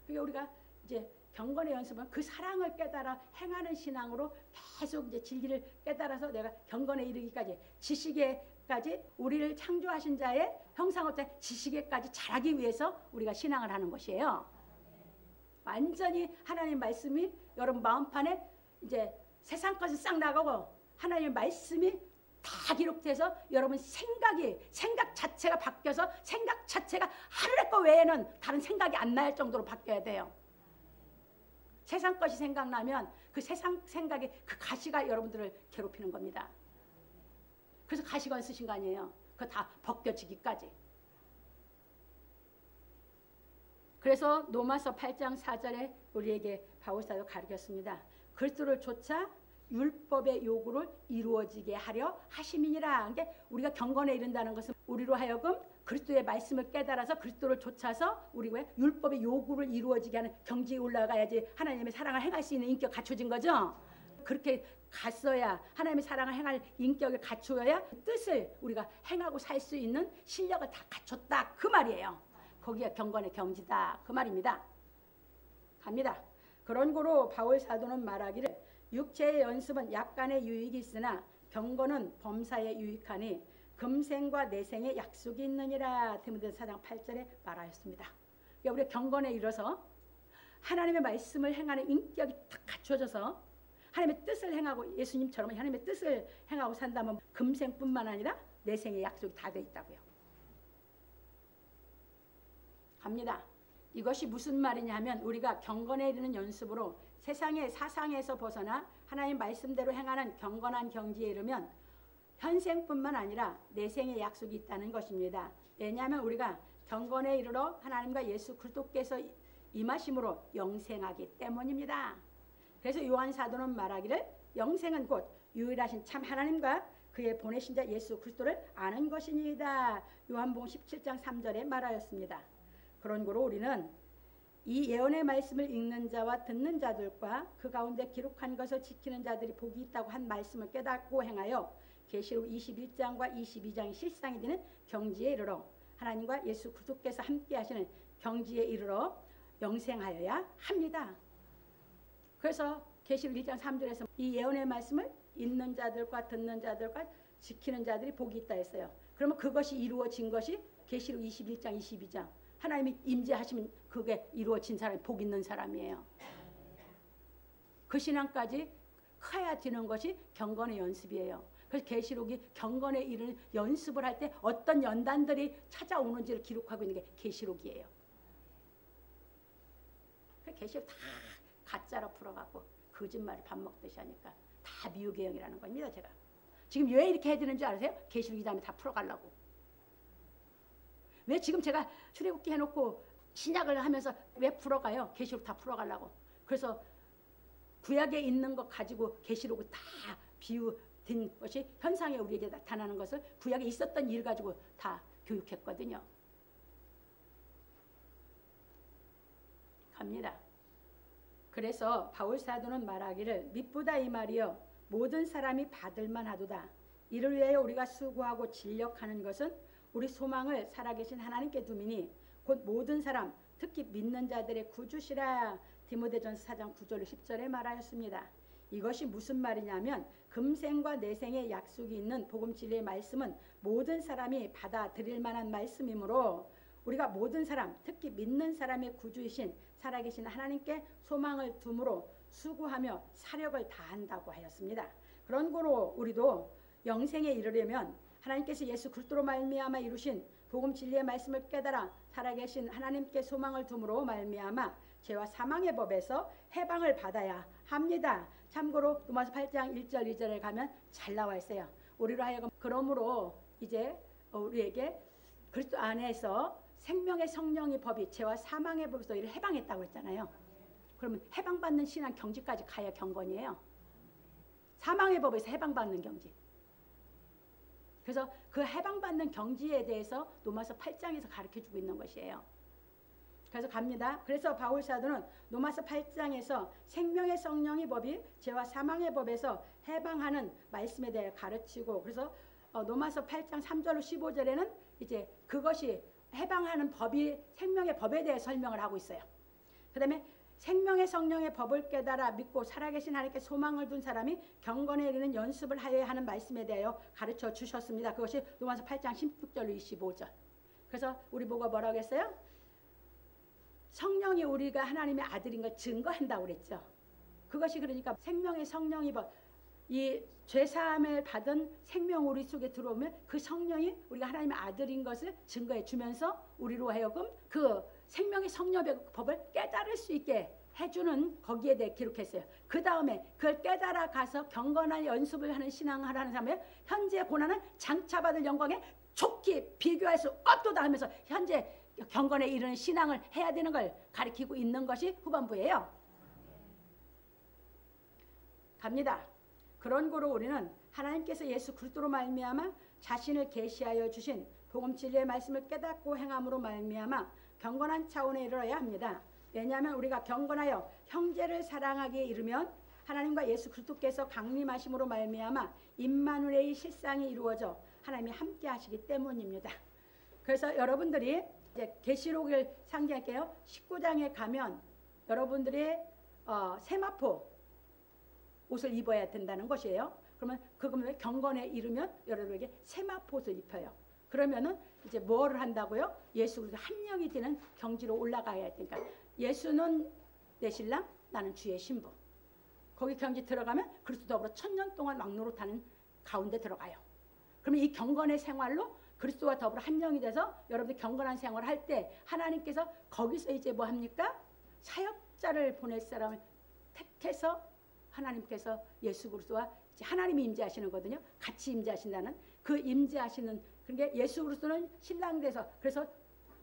그러니까 우리가 이제 경건의 연습은 그 사랑을 깨달아 행하는 신앙으로 계속 이제 진리를 깨달아서 내가 경건에 이르기까지 지식에까지 우리를 창조하신 자의 형상으로 지식에까지 자라기 위해서 우리가 신앙을 하는 것이에요. 완전히 하나님 말씀이 여러분 마음판에 이제 세상 것은 싹 나가고 하나님의 말씀이 다 기록돼서 여러분 생각 자체가 바뀌어서 생각 자체가 하늘의 것 외에는 다른 생각이 안 날 정도로 바뀌어야 돼요. 세상 것이 생각나면 그 세상 생각이 그 가시가 여러분들을 괴롭히는 겁니다. 그래서 가시관 쓰신 거 아니에요. 그거 다 벗겨지기까지. 그래서 로마서 8장 4절에 우리에게 바울사도 가르쳤습니다. 그리스도를 쫓아 율법의 요구를 이루어지게 하려 하심이니라. 그러니까 우리가 경건에 이른다는 것은 우리로 하여금 그리스도의 말씀을 깨달아서 그리스도를 쫓아서 우리가 율법의 요구를 이루어지게 하는 경지에 올라가야지 하나님의 사랑을 행할 수 있는 인격 갖춰진 거죠. 그렇게 갔어야 하나님의 사랑을 행할 인격을 갖추어야 뜻을 우리가 행하고 살 수 있는 실력을 다 갖췄다 그 말이에요. 거기가 경건의 경지다 그 말입니다. 갑니다. 그런 고로 바울 사도는 말하기를 육체의 연습은 약간의 유익이 있으나 경건은 범사에 유익하니 금생과 내생의 약속이 있느니라. 디모데후서 4장 8절에 말하였습니다. 그러니까 우리가 경건에 이르러서 하나님의 말씀을 행하는 인격이 딱 갖춰져서 하나님의 뜻을 행하고 예수님처럼 하나님의 뜻을 행하고 산다면 금생뿐만 아니라 내생의 약속이 다 돼 있다고요. 갑니다. 이것이 무슨 말이냐 하면 우리가 경건에 이르는 연습으로 세상의 사상에서 벗어나 하나님 말씀대로 행하는 경건한 경지에 이르면 현생뿐만 아니라 내생의 약속이 있다는 것입니다. 왜냐하면 우리가 경건에 이르러 하나님과 예수 그리스도께서 임하심으로 영생하기 때문입니다. 그래서 요한 사도는 말하기를 영생은 곧 유일하신 참 하나님과 그의 보내신 자 예수 그리스도를 아는 것이니이다. 요한복음 17장 3절에 말하였습니다. 그런 거로 우리는 이 예언의 말씀을 읽는 자와 듣는 자들과 그 가운데 기록한 것을 지키는 자들이 복이 있다고 한 말씀을 깨닫고 행하여 계시록 21장과 22장이 실상이 되는 경지에 이르러 하나님과 예수 그리스도께서 함께 하시는 경지에 이르러 영생하여야 합니다. 그래서 계시록 1장 3절에서 이 예언의 말씀을 읽는 자들과 듣는 자들과 지키는 자들이 복이 있다 했어요. 그러면 그것이 이루어진 것이 계시록 21장 22장 하나님이 임재하시면 그게 이루어진 사람이 복 있는 사람이에요. 그 신앙까지 커야 되는 것이 경건의 연습이에요. 그래서 계시록이 경건에 이르는 연습을 할 때 어떤 연단들이 찾아오는지를 기록하고 있는 게 계시록이에요. 계시록 다 가짜로 풀어갖고 거짓말을 밥 먹듯이 하니까 다 미유개형이라는 겁니다. 제가 지금 왜 이렇게 해야 되는지 아세요? 계시록 이 다음에 다 풀어가려고. 왜 지금 제가 출애굽기 해놓고 신약을 하면서 왜 풀어가요? 계시록 다 풀어가려고. 그래서 구약에 있는 것 가지고 계시록을 다 비유된 것이 현상에 우리에게 나타나는 것을 구약에 있었던 일 가지고 다 교육했거든요. 갑니다. 그래서 바울 사도는 말하기를 미쁘다 이 말이여 모든 사람이 받을만 하도다. 이를 위하여 우리가 수고하고 진력하는 것은 우리 소망을 살아계신 하나님께 두미니 곧 모든 사람 특히 믿는 자들의 구주시라. 디모데전서 4장 9절 10절에 말하였습니다. 이것이 무슨 말이냐면 금생과 내생의 약속이 있는 복음 진리의 말씀은 모든 사람이 받아들일 만한 말씀이므로 우리가 모든 사람 특히 믿는 사람의 구주이신 살아계신 하나님께 소망을 두므로 수고하며 사력을 다한다고 하였습니다. 그런 거로 우리도 영생에 이르려면 하나님께서 예수 그리스도로 말미암아 이루신 복음 진리의 말씀을 깨달아 살아계신 하나님께 소망을 두므로 말미암아 죄와 사망의 법에서 해방을 받아야 합니다. 참고로 로마서 8장 1절 2절에 가면 잘 나와 있어요. 우리로 하여금 그러므로 이제 우리에게 그리스도 안에서 생명의 성령의 법이 죄와 사망의 법에서 이를 해방했다고 했잖아요. 그러면 해방받는 신앙 경지까지 가야 경건이에요. 사망의 법에서 해방받는 경지. 그래서 그 해방받는 경지에 대해서 로마서 8장에서 가르쳐주고 있는 것이에요. 그래서 갑니다. 그래서 바울 사도는 로마서 8장에서 생명의 성령의 법이 죄와 사망의 법에서 해방하는 말씀에 대해 가르치고 그래서 로마서 8장 3절로 15절에는 이제 그것이 해방하는 법이 생명의 법에 대해 설명을 하고 있어요. 그 다음에 생명의 성령의 법을 깨달아 믿고 살아계신 하나님께 소망을 둔 사람이 경건에 이르는 연습을 하여야 하는 말씀에 대하여 가르쳐 주셨습니다. 그것이 로마서 8장 16절로 25절. 그래서 우리 보고 뭐라고 했어요? 성령이 우리가 하나님의 아들인 걸 증거한다고 그랬죠. 그것이 그러니까 생명의 성령이 이 죄사함을 받은 생명 우리 속에 들어오면 그 성령이 우리가 하나님의 아들인 것을 증거해 주면서 우리로 하여금 그 생명의 성령의 법을 깨달을 수 있게 해주는 거기에 대해 기록했어요. 그 다음에 그걸 깨달아 가서 경건한 연습을 하는 신앙을 하는 사람이 현재 고난은 장차받을 영광에 좋게 비교할 수 없도다 하면서 현재 경건에 이르는 신앙을 해야 되는 걸 가리키고 있는 것이 후반부예요. 갑니다. 그런 거로 우리는 하나님께서 예수 그리스도로 말미암아 자신을 계시하여 주신 복음 진리의 말씀을 깨닫고 행함으로 말미암아 경건한 차원에 이르러야 합니다. 왜냐하면 우리가 경건하여 형제를 사랑하기에 이르면 하나님과 예수 그리스도께서 강림하심으로 말미암아 임마누엘의 실상이 이루어져 하나님이 함께 하시기 때문입니다. 그래서 여러분들이 이제 계시록을 상기할게요. 19장에 가면 여러분들이 세마포 옷을 입어야 된다는 것이에요. 그러면 그거면 경건에 이르면 여러분에게 세마포 옷을 입혀요. 그러면은 이제 뭐를 한다고요? 예수 그리스도 한 영이 되는 경지로 올라가야 되니까 예수는 내 신랑, 나는 주의 신부. 거기 경지 들어가면 그리스도 더불어 1000년 동안 왕노릇하는 가운데 들어가요. 그러면 이 경건의 생활로 그리스도와 더불어 한 영이 돼서 여러분들 경건한 생활을 할 때 하나님께서 거기서 이제 뭐 합니까? 사역자를 보낼 사람을 택해서 하나님께서 예수 그리스도와 이제 하나님이 임재하시는 거거든요. 같이 임재하신다는 그 임재하시는 그러니까 예수 그리스도는 신랑 돼서 그래서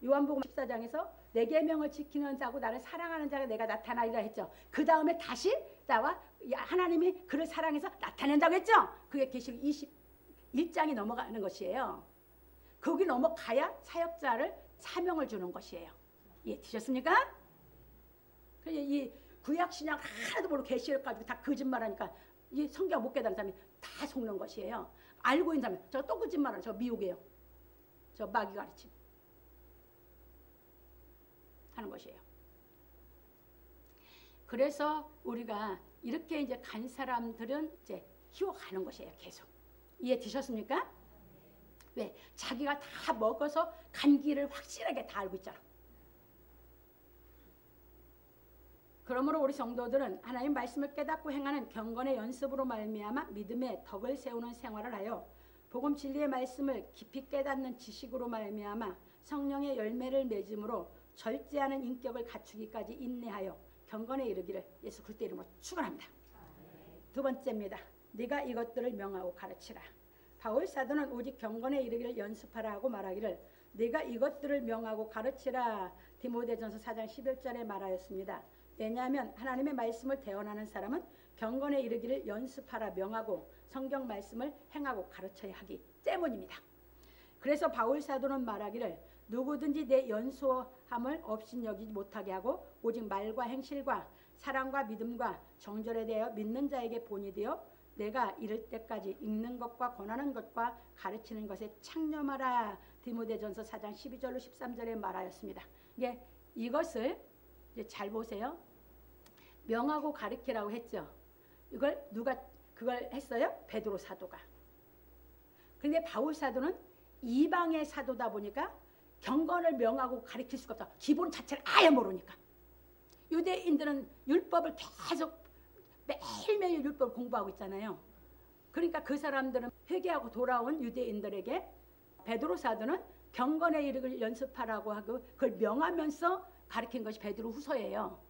요한복음 14장에서 내 계명을 지키는 자고 나를 사랑하는 자가 내가 나타나리라 했죠. 그 다음에 다시 나와 하나님이 그를 사랑해서 나타낸다고 했죠. 그게 계시록 21장이 넘어가는 것이에요. 거기 넘어가야 사역자를 사명을 주는 것이에요. 이해되셨습니까? 이 구약신약 하나도 모르고 계시록 가지고 다 거짓말하니까 이 성경 못 깨달은 사람이 다 속는 것이에요. 알고 있는 사람이 저 또 거짓말하는 저 미혹이에요. 저 마귀 가르침 하는 것이에요. 그래서 우리가 이렇게 이제 간 사람들은 이제 키워가는 것이에요. 계속. 이해되셨습니까? 왜? 자기가 다 먹어서 간 길을 확실하게 다 알고 있잖아. 그러므로 우리 성도들은 하나님 말씀을 깨닫고 행하는 경건의 연습으로 말미암아 믿음의 덕을 세우는 생활을 하여 복음 진리의 말씀을 깊이 깨닫는 지식으로 말미암아 성령의 열매를 맺음으로 절제하는 인격을 갖추기까지 인내하여 경건에 이르기를 예수 그리스도 이름으로 축원합니다. 두 번째입니다. 네가 이것들을 명하고 가르치라. 바울 사도는 오직 경건에 이르기를 연습하라 하고 말하기를 네가 이것들을 명하고 가르치라 디모데전서 4장 11절에 말하였습니다. 왜냐하면 하나님의 말씀을 대언하는 사람은 경건에 이르기를 연습하라 명하고 성경 말씀을 행하고 가르쳐야 하기 때문입니다. 그래서 바울 사도는 말하기를 누구든지 내 연소함을 없인 여기지 못하게 하고 오직 말과 행실과 사랑과 믿음과 정절에 대하여 믿는 자에게 본이 되어 내가 이를 때까지 읽는 것과 권하는 것과 가르치는 것에 창념하라. 디모데전서 4장 12절로 13절에 말하였습니다. 이것을 이제 잘 보세요. 명하고 가르치라고 했죠. 이걸 누가 그걸 했어요? 베드로 사도가. 그런데 바울 사도는 이방의 사도다 보니까 경건을 명하고 가르칠 수가 없다. 기본 자체를 아예 모르니까. 유대인들은 율법을 계속 매일매일 율법을 공부하고 있잖아요. 그러니까 그 사람들은 회개하고 돌아온 유대인들에게 베드로 사도는 경건에 이르기를 연습하라고 하고 그걸 명하면서 가르친 것이 베드로 후서예요.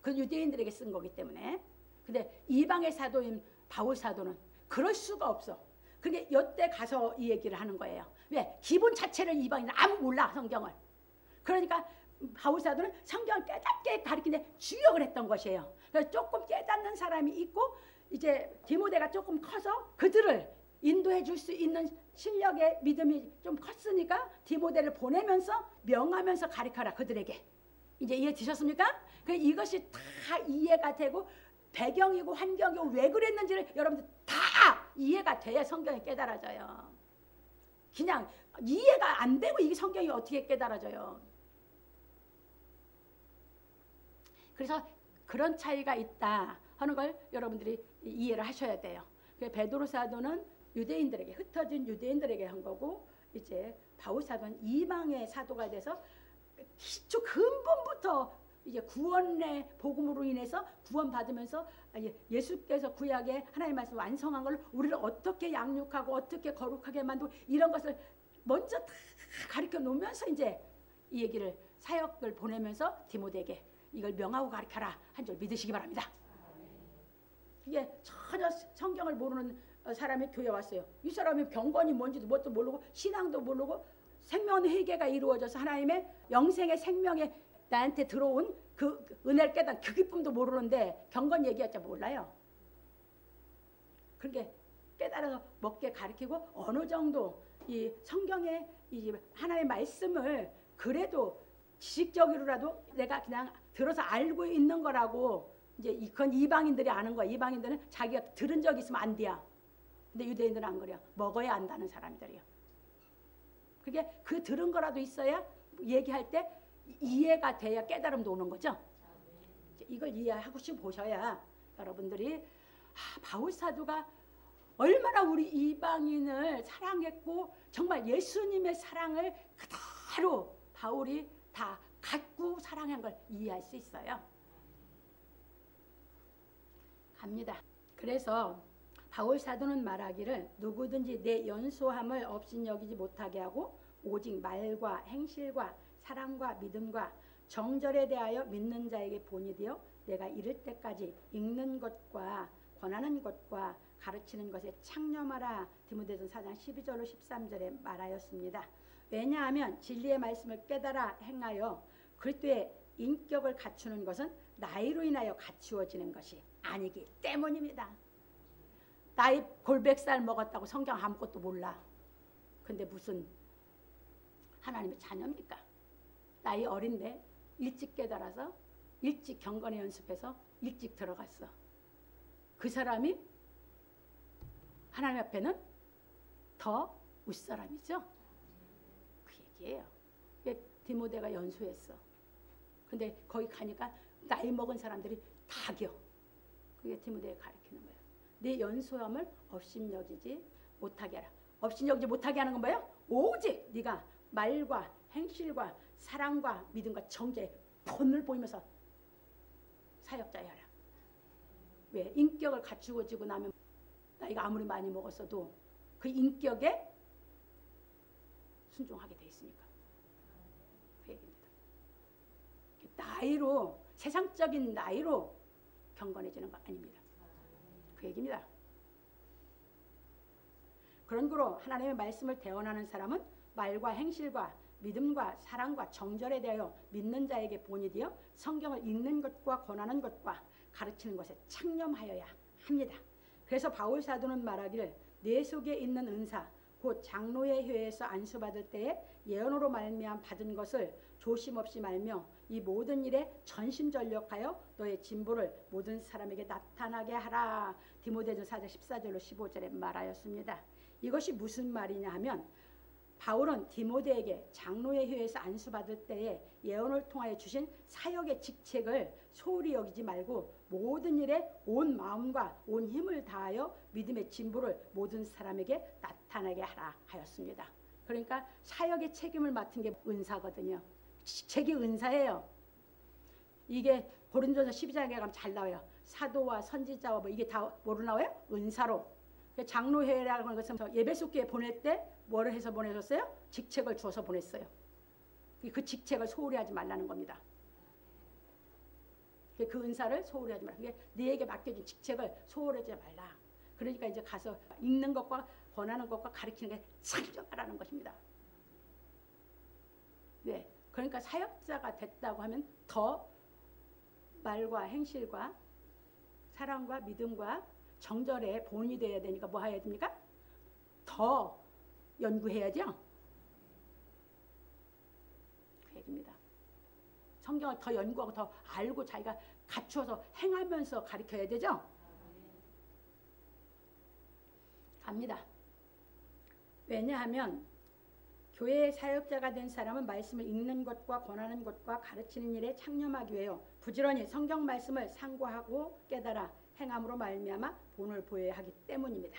그 유대인들에게 쓴 거기 때문에. 근데 이방의 사도인 바울 사도는 그럴 수가 없어. 그게 이때 가서 이 얘기를 하는 거예요. 왜? 기본 자체를 이방인은 아무 몰라 성경을. 그러니까 바울 사도는 성경을 깨닫게 가르치는데 주역을 했던 것이에요. 그래서 조금 깨닫는 사람이 있고 이제 디모데가 조금 커서 그들을 인도해 줄 수 있는 실력의 믿음이 좀 컸으니까 디모데를 보내면서 명하면서 가르쳐라 그들에게. 이제 이해되셨습니까? 이것이 다 이해가 되고 배경이고 환경이고 왜 그랬는지를 여러분들 다 이해가 돼야 성경이 깨달아져요. 그냥 이해가 안 되고 이게 성경이 어떻게 깨달아져요. 그래서 그런 차이가 있다 하는 걸 여러분들이 이해를 하셔야 돼요. 베드로 사도는 유대인들에게 흩어진 유대인들에게 한 거고 이제 바울 사도는 이방의 사도가 돼서 기초 근본부터 이제 구원의 복음으로 인해서 구원받으면서 예수께서 구약에 하나님의 말씀 완성한 걸 우리를 어떻게 양육하고 어떻게 거룩하게 만들고 이런 것을 먼저 다 가르쳐 놓으면서 이제 이 얘기를 사역을 보내면서 디모데에게 이걸 명하고 가르쳐라 한 줄 믿으시기 바랍니다. 이게 전혀 성경을 모르는 사람이 교회 왔어요. 이 사람이 경건이 뭔지도 뭣도 모르고 신앙도 모르고 생명 회개가 이루어져서 하나님의 영생의 생명에 나한테 들어온 그 은혜를 깨닫는 그 기쁨도 모르는데 경건 얘기할 줄 몰라요. 그렇게 깨달아서 먹게 가르치고 어느 정도 이 성경의 이 하나님의 말씀을 그래도 지식적으로라도 내가 그냥 들어서 알고 있는 거라고 이제 그건 이방인들이 아는 거야. 이방인들은 자기가 들은 적 있으면 안 돼야. 근데 유대인들은 안 그래요. 먹어야 안다는 사람들이에요. 그게 그 들은 거라도 있어야 얘기할 때 이해가 돼야 깨달음도 오는 거죠. 이걸 이해하고 보셔야 여러분들이 바울 사도가 얼마나 우리 이방인을 사랑했고 정말 예수님의 사랑을 그대로 바울이 다 갖고 사랑한 걸 이해할 수 있어요. 갑니다. 그래서 바울 사도는 말하기를 누구든지 내 연소함을 업신여기지 못하게 하고 오직 말과 행실과 사랑과 믿음과 정절에 대하여 믿는 자에게 본이 되어 내가 이를 때까지 읽는 것과 권하는 것과 가르치는 것에 창념하라. 디모데전서 4장 12절로 13절에 말하였습니다. 왜냐하면 진리의 말씀을 깨달아 행하여 그리스도의 인격을 갖추는 것은 나이로 인하여 갖추어지는 것이 아니기 때문입니다. 나이 골백살 먹었다고 성경 아무것도 몰라. 근데 무슨 하나님의 자녀입니까? 나이 어린데 일찍 깨달아서 일찍 경건에 연습해서 일찍 들어갔어. 그 사람이 하나님 앞에는 더 윗사람이죠. 그 얘기예요. 디모데가 연소했어. 근데 거기 가니까 나이 먹은 사람들이 다 겨. 그게 디모데가 가르치는 거예요. 네 연소함을 업신여기지 못하게 하라. 업신여기지 못하게 하는 건 뭐예요? 오직 네가 말과 행실과 사랑과 믿음과 정죄의 본을 보이면서 사역자야 하라. 왜? 인격을 갖추어지고 나면 나이가 아무리 많이 먹었어도 그 인격에 순종하게 돼 있으니까. 그 얘기입니다. 나이로, 세상적인 나이로 경건해지는 거 아닙니다. 그 얘기입니다. 그런 거로 하나님의 말씀을 대언하는 사람은 말과 행실과 믿음과 사랑과 정절에 대하여 믿는 자에게 본이 되어 성경을 읽는 것과 권하는 것과 가르치는 것에 창념하여야 합니다. 그래서 바울 사도는 말하기를 내 속에 있는 은사 곧 장로의 회에서 안수받을 때에 예언으로 말미암아 받은 것을 조심 없이 말며 이 모든 일에 전심전력하여 너의 진보를 모든 사람에게 나타나게 하라. 디모데전서 4장 14절로 15절에 말하였습니다. 이것이 무슨 말이냐 하면 바울은 디모데에게 장로의 회에서 안수받을 때에 예언을 통하여 주신 사역의 직책을 소홀히 여기지 말고 모든 일에 온 마음과 온 힘을 다하여 믿음의 진보를 모든 사람에게 나타나게 하라 하였습니다. 그러니까 사역의 책임을 맡은 게 은사거든요. 직책이 은사예요. 이게 고린도전서 12장에 가면 잘 나와요. 사도와 선지자와 뭐 이게 다 뭐로 나와요? 은사로. 장로회라고 하는 것은 예배소교회 보낼 때 뭐를 해서 보내셨어요? 직책을 주어서 보냈어요. 그 직책을 소홀히 하지 말라는 겁니다. 그 은사를 소홀히 하지 말라. 네에게 맡겨진 직책을 소홀히 하지 말라. 그러니까 이제 가서 읽는 것과 권하는 것과 가르치는 게 창조하라는 것입니다. 네. 그러니까 사역자가 됐다고 하면 더 말과 행실과 사랑과 믿음과 정절에 본이 되어야 되니까 뭐 해야 됩니까? 더 연구해야죠. 그 얘기입니다. 성경을 더 연구하고 더 알고 자기가 갖추어서 행하면서 가르쳐야 되죠. 갑니다. 왜냐하면 교회의 사역자가 된 사람은 말씀을 읽는 것과 권하는 것과 가르치는 일에 창념하기 위하여 부지런히 성경 말씀을 상고하고 깨달아 행함으로 말미암아 본을 보여야 하기 때문입니다.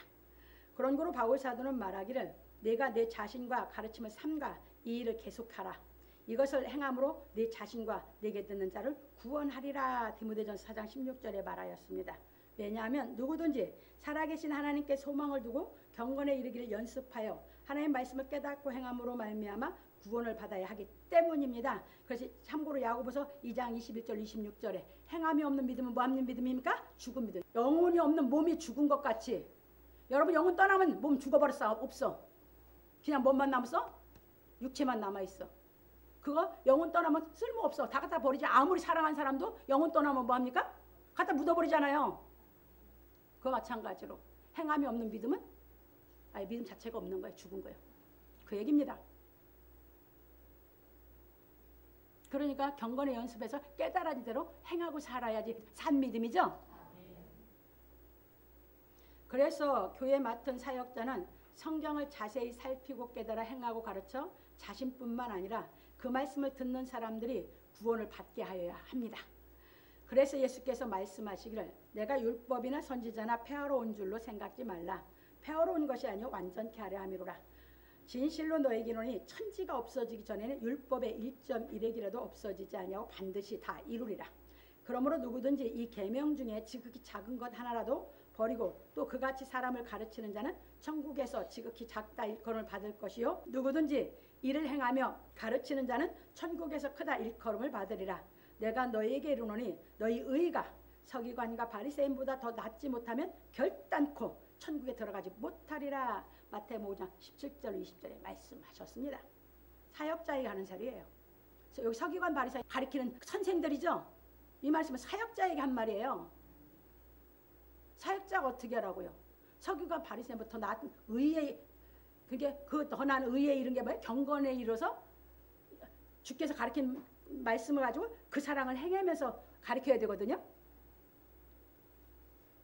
그런 거로 바울 사도는 말하기를 내가 내 자신과 가르침을 삼가 이 일을 계속하라. 이것을 행함으로 내 자신과 내게 듣는 자를 구원하리라. 디모데전서 4장 16절에 말하였습니다. 왜냐하면 누구든지 살아계신 하나님께 소망을 두고 경건에 이르기를 연습하여 하나님의 말씀을 깨닫고 행함으로 말미암아 구원을 받아야 하기 때문입니다. 그래서 참고로 야고보서 2장 21절 26절에 행함이 없는 믿음은 뭐 하는 믿음입니까? 죽은 믿음. 영혼이 없는 몸이 죽은 것 같이 여러분 영혼 떠나면 몸 죽어버렸어? 없어. 그냥 몸만 남았어? 육체만 남아있어. 그거 영혼 떠나면 쓸모없어. 다 갖다 버리지. 아무리 사랑한 사람도 영혼 떠나면 뭐합니까? 갖다 묻어버리잖아요. 그와 마찬가지로 행함이 없는 믿음은 아예 믿음 자체가 없는 거예요. 죽은 거예요. 그 얘기입니다. 그러니까 경건의 연습에서 깨달은 대로 행하고 살아야지 산 믿음이죠. 그래서 교회 맡은 사역자는 성경을 자세히 살피고 깨달아 행하고 가르쳐 자신뿐만 아니라 그 말씀을 듣는 사람들이 구원을 받게 하여야 합니다. 그래서 예수께서 말씀하시기를 내가 율법이나 선지자나 폐하러 온 줄로 생각지 말라. 폐하러 온 것이 아니요 완전케 하려 함이로라. 진실로 너에게 이르노니 천지가 없어지기 전에는 율법의 1.1획이라도 없어지지 아니하고 반드시 다 이루리라. 그러므로 누구든지 이 계명 중에 지극히 작은 것 하나라도 버리고 또 그같이 사람을 가르치는 자는 천국에서 지극히 작다 일컬음을 받을 것이요 누구든지 이를 행하며 가르치는 자는 천국에서 크다 일컬음을 받으리라. 내가 너희에게 이르노니 너희 의가 서기관과 바리새인보다 더 낫지 못하면 결단코 천국에 들어가지 못하리라. 마태복음 5장 17절 20절에 말씀하셨습니다. 사역자에게 하는 소리예요. 여기 서기관 바리새인 가리키는 선생들이죠. 이 말씀은 사역자에게 한 말이에요. 사역자가 어떻게 하라고요? 서기관 바리새인보다 더 나은 의에 그게 그 더 나은 의에 이른 게 뭐예요? 경건에 이르러서 주께서 가르친 말씀을 가지고 그 사랑을 행하면서 가르쳐야 되거든요.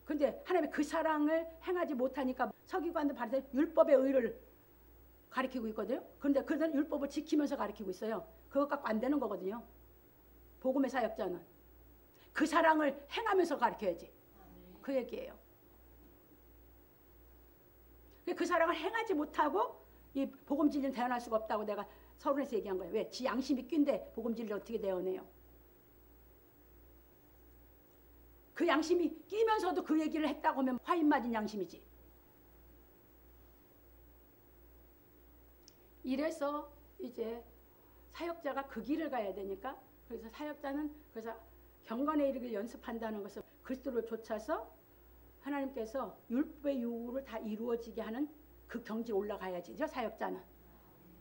근데 하나님이 그 사랑을 행하지 못하니까 서기관들 바리새인 율법의 의를 가르치고 있거든요. 그런데 그들은 율법을 지키면서 가르치고 있어요. 그것 갖고 안 되는 거거든요. 복음의 사역자는 그 사랑을 행하면서 가르쳐야지. 그 얘기예요. 그 사랑을 행하지 못하고 이 복음 진리는 대언할 수가 없다고 내가 서론에서 얘기한 거예요. 왜? 지 양심이 낀데 복음 진리를 어떻게 대언해요? 그 양심이 끼면서도 그 얘기를 했다고 하면 화인 맞은 양심이지. 이래서 이제 사역자가 그 길을 가야 되니까 그래서 사역자는 그래서 경건에 이르기를 연습한다는 것을 그리스도를 좇아서 하나님께서 율법의 요구를 다 이루어지게 하는 그 경지에 올라가야지죠. 사역자는.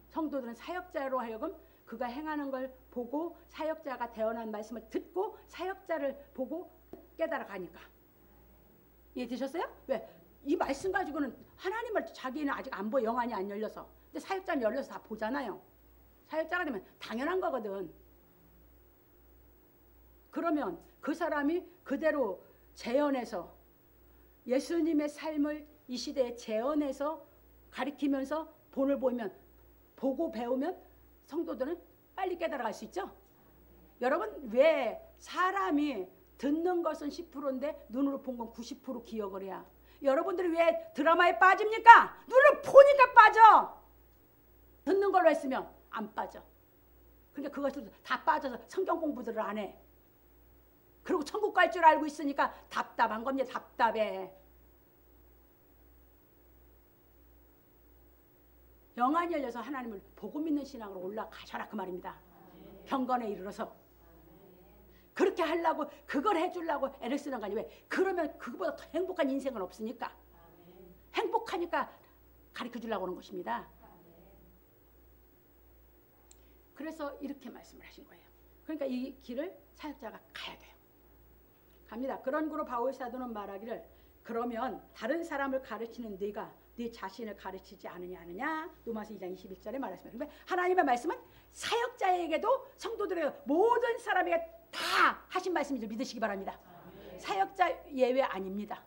성도들은 사역자로 하여금 그가 행하는 걸 보고 사역자가 대언한 말씀을 듣고 사역자를 보고 깨달아 가니까. 이해되셨어요? 왜? 이 말씀 가지고는 하나님을 자기는 아직 안 보여. 영안이 안 열려서. 근데 사역자는 열려서 다 보잖아요. 사역자가 되면 당연한 거거든. 그러면 그 사람이 그대로 재현해서 예수님의 삶을 이 시대에 재현해서 가리키면서 본을 보고 배우면 성도들은 빨리 깨달아갈 수 있죠. 여러분 왜 사람이 듣는 것은 10%인데 눈으로 본 건 90% 기억을 해야. 여러분들이 왜 드라마에 빠집니까? 눈으로 보니까 빠져. 듣는 걸로 했으면 안 빠져. 그러니까 그것들 다 빠져서 성경 공부들을 안 해. 그리고 천국 갈 줄 알고 있으니까 답답한 겁니다. 답답해. 영안이 열려서 하나님을 보고 믿는 신앙으로 올라가셔라 그 말입니다. 경건에 이르러서. 그렇게 하려고 그걸 해주려고 애를 쓰는 거 아니에요. 왜? 그러면 그거보다 더 행복한 인생은 없으니까. 행복하니까 가르쳐주려고 하는 것입니다. 그래서 이렇게 말씀을 하신 거예요. 그러니까 이 길을 사역자가 가야 돼요. 갑니다. 그런 구로 바울 사도는 말하기를 그러면 다른 사람을 가르치는 네가 네 자신을 가르치지 않느냐. 로마서 2장 21절에 말했습니다. 그러니까 하나님의 말씀은 사역자에게도 성도들에게 모든 사람에게 다 하신 말씀이죠. 믿으시기 바랍니다. 사역자 예외 아닙니다.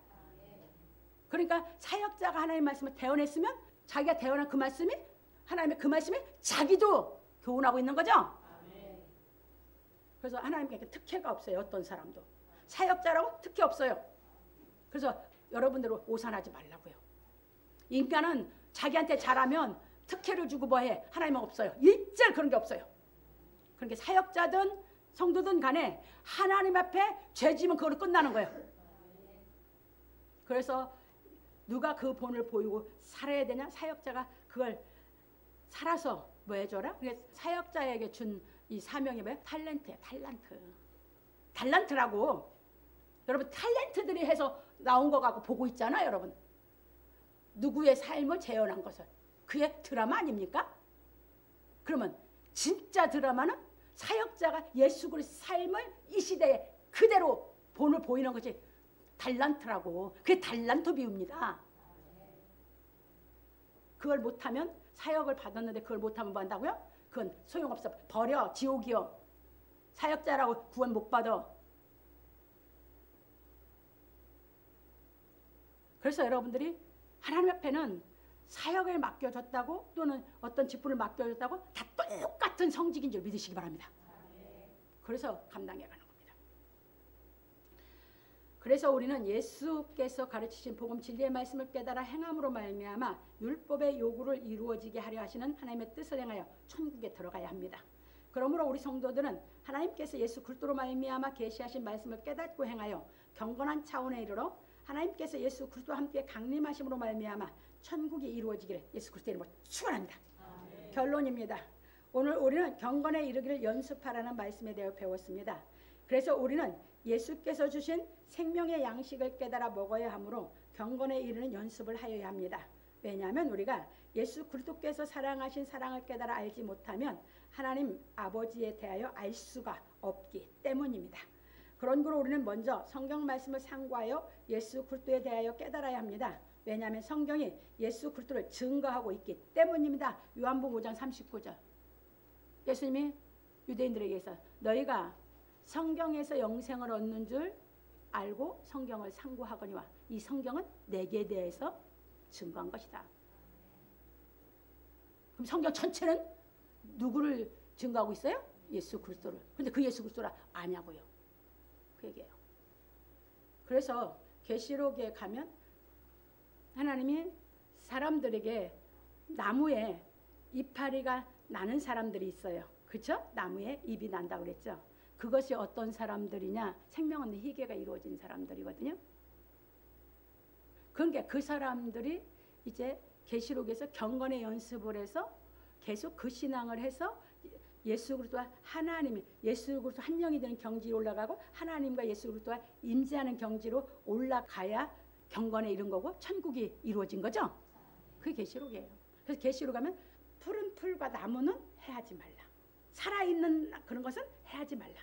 그러니까 사역자가 하나님의 말씀을 대언했으면 자기가 대언한 그 말씀이 하나님의 그 말씀이 자기도 교훈하고 있는 거죠. 그래서 하나님께 특혜가 없어요. 어떤 사람도. 사역자라고 특혜 없어요. 그래서 여러분들은 오산하지 말라고요. 인간은 자기한테 잘하면 특혜를 주고 뭐해. 하나님은 없어요. 일절 그런 게 없어요. 그러니까 사역자든 성도든 간에 하나님 앞에 죄지면 그걸로 끝나는 거예요. 그래서 누가 그 본을 보이고 살아야 되냐? 사역자가 그걸 살아서 뭐 해줘라? 사역자에게 준 이 사명이 뭐예요? 탤런트예요. 탤런트라고. 여러분 탤런트들이 해서 나온 거 갖고 보고 있잖아요. 여러분. 누구의 삶을 재현한 것을. 그게 드라마 아닙니까? 그러면 진짜 드라마는 사역자가 예수 그리스도의 삶을 이 시대에 그대로 본을 보이는 것이 탤런트라고. 그게 탤런트 비유입니다. 그걸 못하면 사역을 받았는데 그걸 못하면 뭐 한다고요? 그건 소용없어. 버려. 지옥이요. 사역자라고 구원 못 받아. 그래서 여러분들이 하나님 앞에는 사역을 맡겨줬다고 또는 어떤 직분을 맡겨줬다고 다 똑같은 성직인 줄 믿으시기 바랍니다. 그래서 감당해 가는 겁니다. 그래서 우리는 예수께서 가르치신 복음 진리의 말씀을 깨달아 행함으로 말미암아 율법의 요구를 이루어지게 하려 하시는 하나님의 뜻을 행하여 천국에 들어가야 합니다. 그러므로 우리 성도들은 하나님께서 예수 그리스도로 말미암아 계시하신 말씀을 깨닫고 행하여 경건한 차원에 이르러 하나님께서 예수 그리스도와 함께 강림하심으로 말미암아 천국이 이루어지기를 예수 그리스도의 이름으로 축원합니다. 결론입니다. 오늘 우리는 경건에 이르기를 연습하라는 말씀에 대해 배웠습니다. 그래서 우리는 예수께서 주신 생명의 양식을 깨달아 먹어야 하므로 경건에 이르는 연습을 하여야 합니다. 왜냐하면 우리가 예수 그리스도께서 사랑하신 사랑을 깨달아 알지 못하면 하나님 아버지에 대하여 알 수가 없기 때문입니다. 그런 거로 우리는 먼저 성경 말씀을 상고하여 예수 그리스도에 대하여 깨달아야 합니다. 왜냐하면 성경이 예수 그리스도를 증거하고 있기 때문입니다. 요한복음 5장 39절. 예수님이 유대인들에게서 너희가 성경에서 영생을 얻는 줄 알고 성경을 상고하거니와 이 성경은 내게 대해서 증거한 것이다. 그럼 성경 전체는 누구를 증거하고 있어요? 예수 그리스도를. 근데 그 예수 그리스도를 아냐고요. 그 얘기예요. 그래서 계시록에 가면 하나님이 사람들에게 나무에 이파리가 나는 사람들이 있어요. 그렇죠? 나무에 잎이 난다고 그랬죠. 그것이 어떤 사람들이냐? 생명 없는 희계가 이루어진 사람들이거든요. 그러니까 그 사람들이 이제 계시록에서 경건의 연습을 해서 계속 그 신앙을 해서 예수 그리스도와 하나님이 예수 그리스도 한 영이 되는 경지로 올라가고 하나님과 예수 그리스도와 임재하는 경지로 올라가야 경건에 이른 거고 천국이 이루어진 거죠. 그게 계시록이에요. 그래서 계시록 가면 푸른 풀과 나무는 해하지 말라. 살아있는 그런 것은 해하지 말라.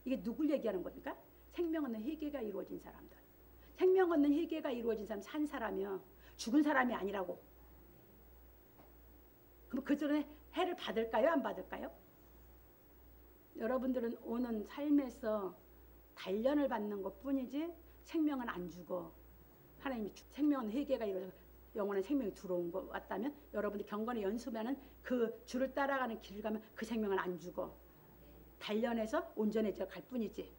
이게 누굴 얘기하는 겁니까? 생명 없는 희계가 이루어진 사람들. 생명 없는 희계가 이루어진 사람 산 사람이요. 죽은 사람이 아니라고. 그럼 그 전에 해를 받을까요? 안 받을까요? 여러분들은 오는 삶에서 단련을 받는 것뿐이지 생명은 안 죽어. 하나님이 생명은 회개가 이루어져 영원한 생명이 들어온 것 같다면 여러분들 경건에 연습하는 그 줄을 따라가는 길을 가면 그 생명은 안 죽어. 단련해서 온전해져 갈 뿐이지.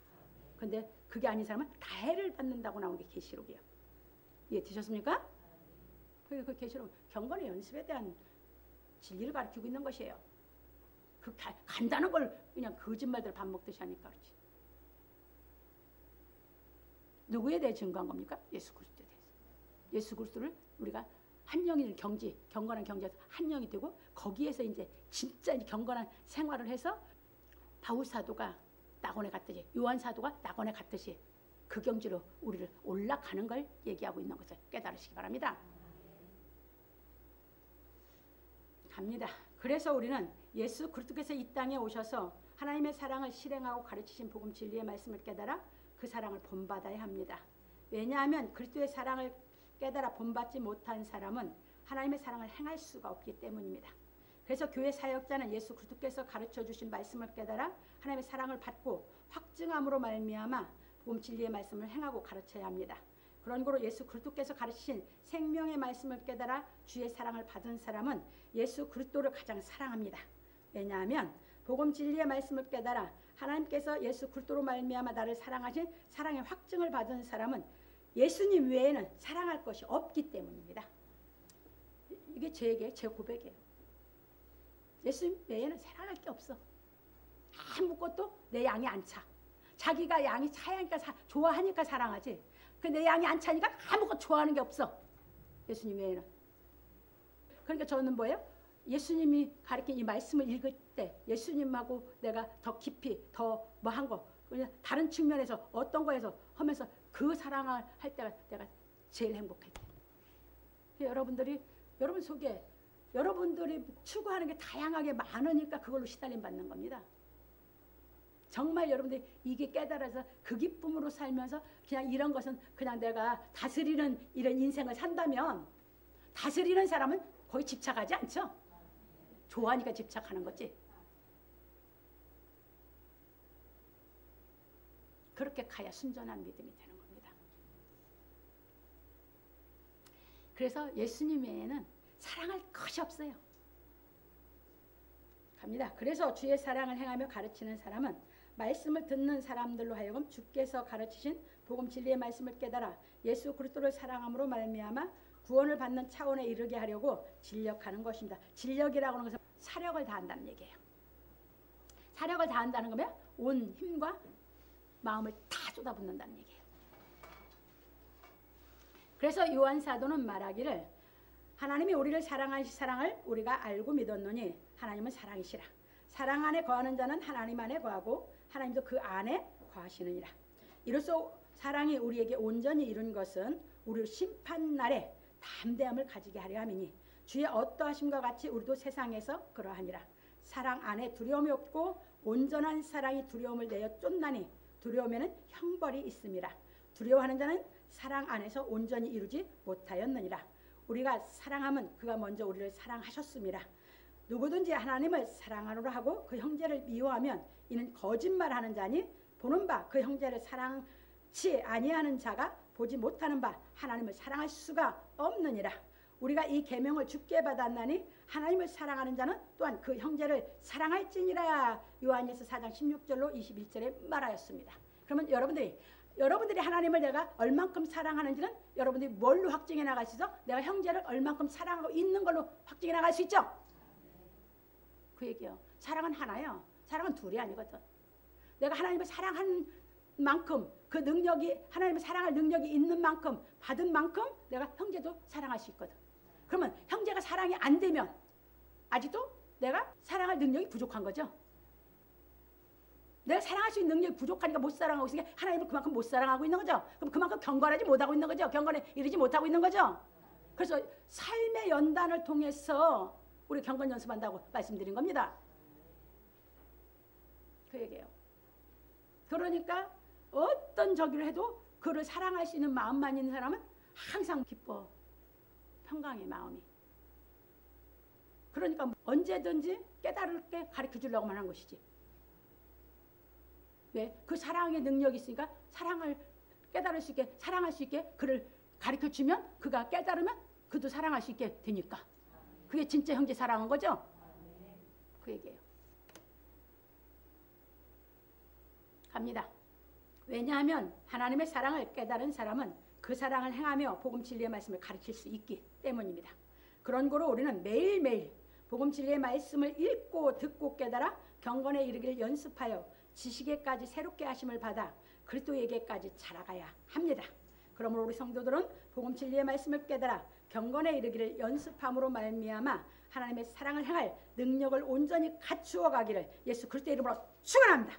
근데 그게 아닌 사람은 다 해를 받는다고 나온 게 계시록이에요. 이해 되셨습니까? 그 계시록 경건의 연습에 대한 진리를 가르치고 있는 것이에요. 그 간다는 걸 그냥 거짓말들 밥 먹듯이 하니까 그렇지. 누구에 대해 증거한 겁니까? 예수 그리스도에 대해서. 예수 그리스도를 우리가 한 영이 되는 경지, 경건한 경지에서 한 영이 되고 거기에서 이제 진짜 경건한 생활을 해서 바울 사도가 낙원에 갔듯이 요한 사도가 낙원에 갔듯이 그 경지로 우리를 올라가는 걸 얘기하고 있는 것을 깨달으시기 바랍니다. 갑니다. 그래서 우리는 예수 그리스도께서 이 땅에 오셔서 하나님의 사랑을 실행하고 가르치신 복음 진리의 말씀을 깨달아 그 사랑을 본받아야 합니다. 왜냐하면 그리스도의 사랑을 깨달아 본받지 못한 사람은 하나님의 사랑을 행할 수가 없기 때문입니다. 그래서 교회 사역자는 예수 그리스도께서 가르쳐 주신 말씀을 깨달아 하나님의 사랑을 받고 확증함으로 말미암아 복음 진리의 말씀을 행하고 가르쳐야 합니다. 그런 거로 예수 그리스도께서 가르치신 생명의 말씀을 깨달아 주의 사랑을 받은 사람은 예수 그리스도를 가장 사랑합니다. 왜냐하면 복음 진리의 말씀을 깨달아 하나님께서 예수 그리스도로 말미암아 나를 사랑하신 사랑의 확증을 받은 사람은 예수님 외에는 사랑할 것이 없기 때문입니다. 이게 제 고백이에요. 예수님 외에는 사랑할 게 없어. 아무것도 내 양이 안 차. 자기가 양이 차야니까 좋아하니까 사랑하지. 근데 내 양이 안 차니까 아무것도 좋아하는 게 없어. 예수님 외에는. 그러니까 저는 뭐예요? 예수님이 가르친 이 말씀을 읽을 때 예수님하고 내가 더 깊이 더 뭐 한 거 그냥 다른 측면에서 어떤 거에서 하면서 그 사랑을 할 때가 내가 제일 행복했대. 여러분들이 여러분 속에 여러분들이 추구하는 게 다양하게 많으니까 그걸로 시달림 받는 겁니다. 정말 여러분들이 이게 깨달아서 그 기쁨으로 살면서 그냥 이런 것은 그냥 내가 다스리는 이런 인생을 산다면 다스리는 사람은 거의 집착하지 않죠? 좋아하니까 집착하는 거지. 그렇게 가야 순전한 믿음이 되는 겁니다. 그래서 예수님 외에는 사랑할 것이 없어요. 갑니다. 그래서 주의 사랑을 행하며 가르치는 사람은 말씀을 듣는 사람들로 하여금 주께서 가르치신 복음 진리의 말씀을 깨달아 예수 그리스도를 사랑함으로 말미암아 구원을 받는 차원에 이르게 하려고 진력하는 것입니다. 진력이라고 하는 것은 사력을 다한다는 얘기예요. 사력을 다한다는 거면 온 힘과 마음을 다 쏟아붓는다는 얘기예요. 그래서 요한 사도는 말하기를 하나님이 우리를 사랑하신 사랑을 우리가 알고 믿었노니 하나님은 사랑이시라. 사랑 안에 거하는 자는 하나님 안에 거하고 하나님도 그 안에 거하시느니라. 이로써 사랑이 우리에게 온전히 이룬 것은 우리 심판날에 담대함을 가지게 하려 함이니 주의 어떠하심과 같이 우리도 세상에서 그러하니라. 사랑 안에 두려움이 없고 온전한 사랑이 두려움을 내어 쫓나니 두려움에는 형벌이 있음이라. 두려워하는 자는 사랑 안에서 온전히 이루지 못하였느니라. 우리가 사랑하면 그가 먼저 우리를 사랑하셨음이라. 누구든지 하나님을 사랑하노라 하고 그 형제를 미워하면 이는 거짓말하는 자니 보는 바 그 형제를 사랑치 아니하는 자가 보지 못하는 바 하나님을 사랑할 수가 없느니라. 우리가 이 계명을 주께 받았나니 하나님을 사랑하는 자는 또한 그 형제를 사랑할지니라. 요한일서 4장 16절로 21절에 말하였습니다. 그러면 여러분들이 하나님을 내가 얼만큼 사랑하는지는 여러분들이 뭘로 확증해 나갈 수 있어? 내가 형제를 얼만큼 사랑하고 있는 걸로 확증해 나갈 수 있죠? 그 얘기요. 사랑은 하나요. 사랑은 둘이 아니거든. 내가 하나님을 사랑한 만큼 그 능력이 하나님을 사랑할 능력이 있는 만큼 받은 만큼 내가 형제도 사랑할 수 있거든. 그러면 형제가 사랑이 안 되면 아직도 내가 사랑할 능력이 부족한 거죠. 내가 사랑할 수 있는 능력이 부족하니까 못 사랑하고 있으니까 하나님을 그만큼 못 사랑하고 있는 거죠. 그럼 그만큼 경건하지 못하고 있는 거죠. 경건에 이르지 못하고 있는 거죠. 그래서 삶의 연단을 통해서 우리 경건 연습한다고 말씀드린 겁니다. 그 얘기예요. 그러니까 어떤 저기를 해도 그를 사랑할 수 있는 마음만 있는 사람은 항상 기뻐. 평강의 마음이. 그러니까 언제든지 깨달을게 가르쳐 주려고만 한 것이지. 왜? 그 사랑의 능력이 있으니까 사랑을 깨달을 수 있게 사랑할 수 있게 그를 가르쳐 주면 그가 깨달으면 그도 사랑할 수 있게 되니까. 그게 진짜 형제 사랑한 거죠? 그 얘기예요. 갑니다. 왜냐하면 하나님의 사랑을 깨달은 사람은 그 사랑을 행하며 복음 진리의 말씀을 가르칠 수 있기 때문입니다. 그런 거로 우리는 매일매일 복음 진리의 말씀을 읽고 듣고 깨달아 경건에 이르기를 연습하여 지식에까지 새롭게 하심을 받아 그리스도에게까지 자라가야 합니다. 그러므로 우리 성도들은 복음 진리의 말씀을 깨달아 경건에 이르기를 연습함으로 말미암아 하나님의 사랑을 행할 능력을 온전히 갖추어 가기를 예수 그리스도의 이름으로 축원합니다.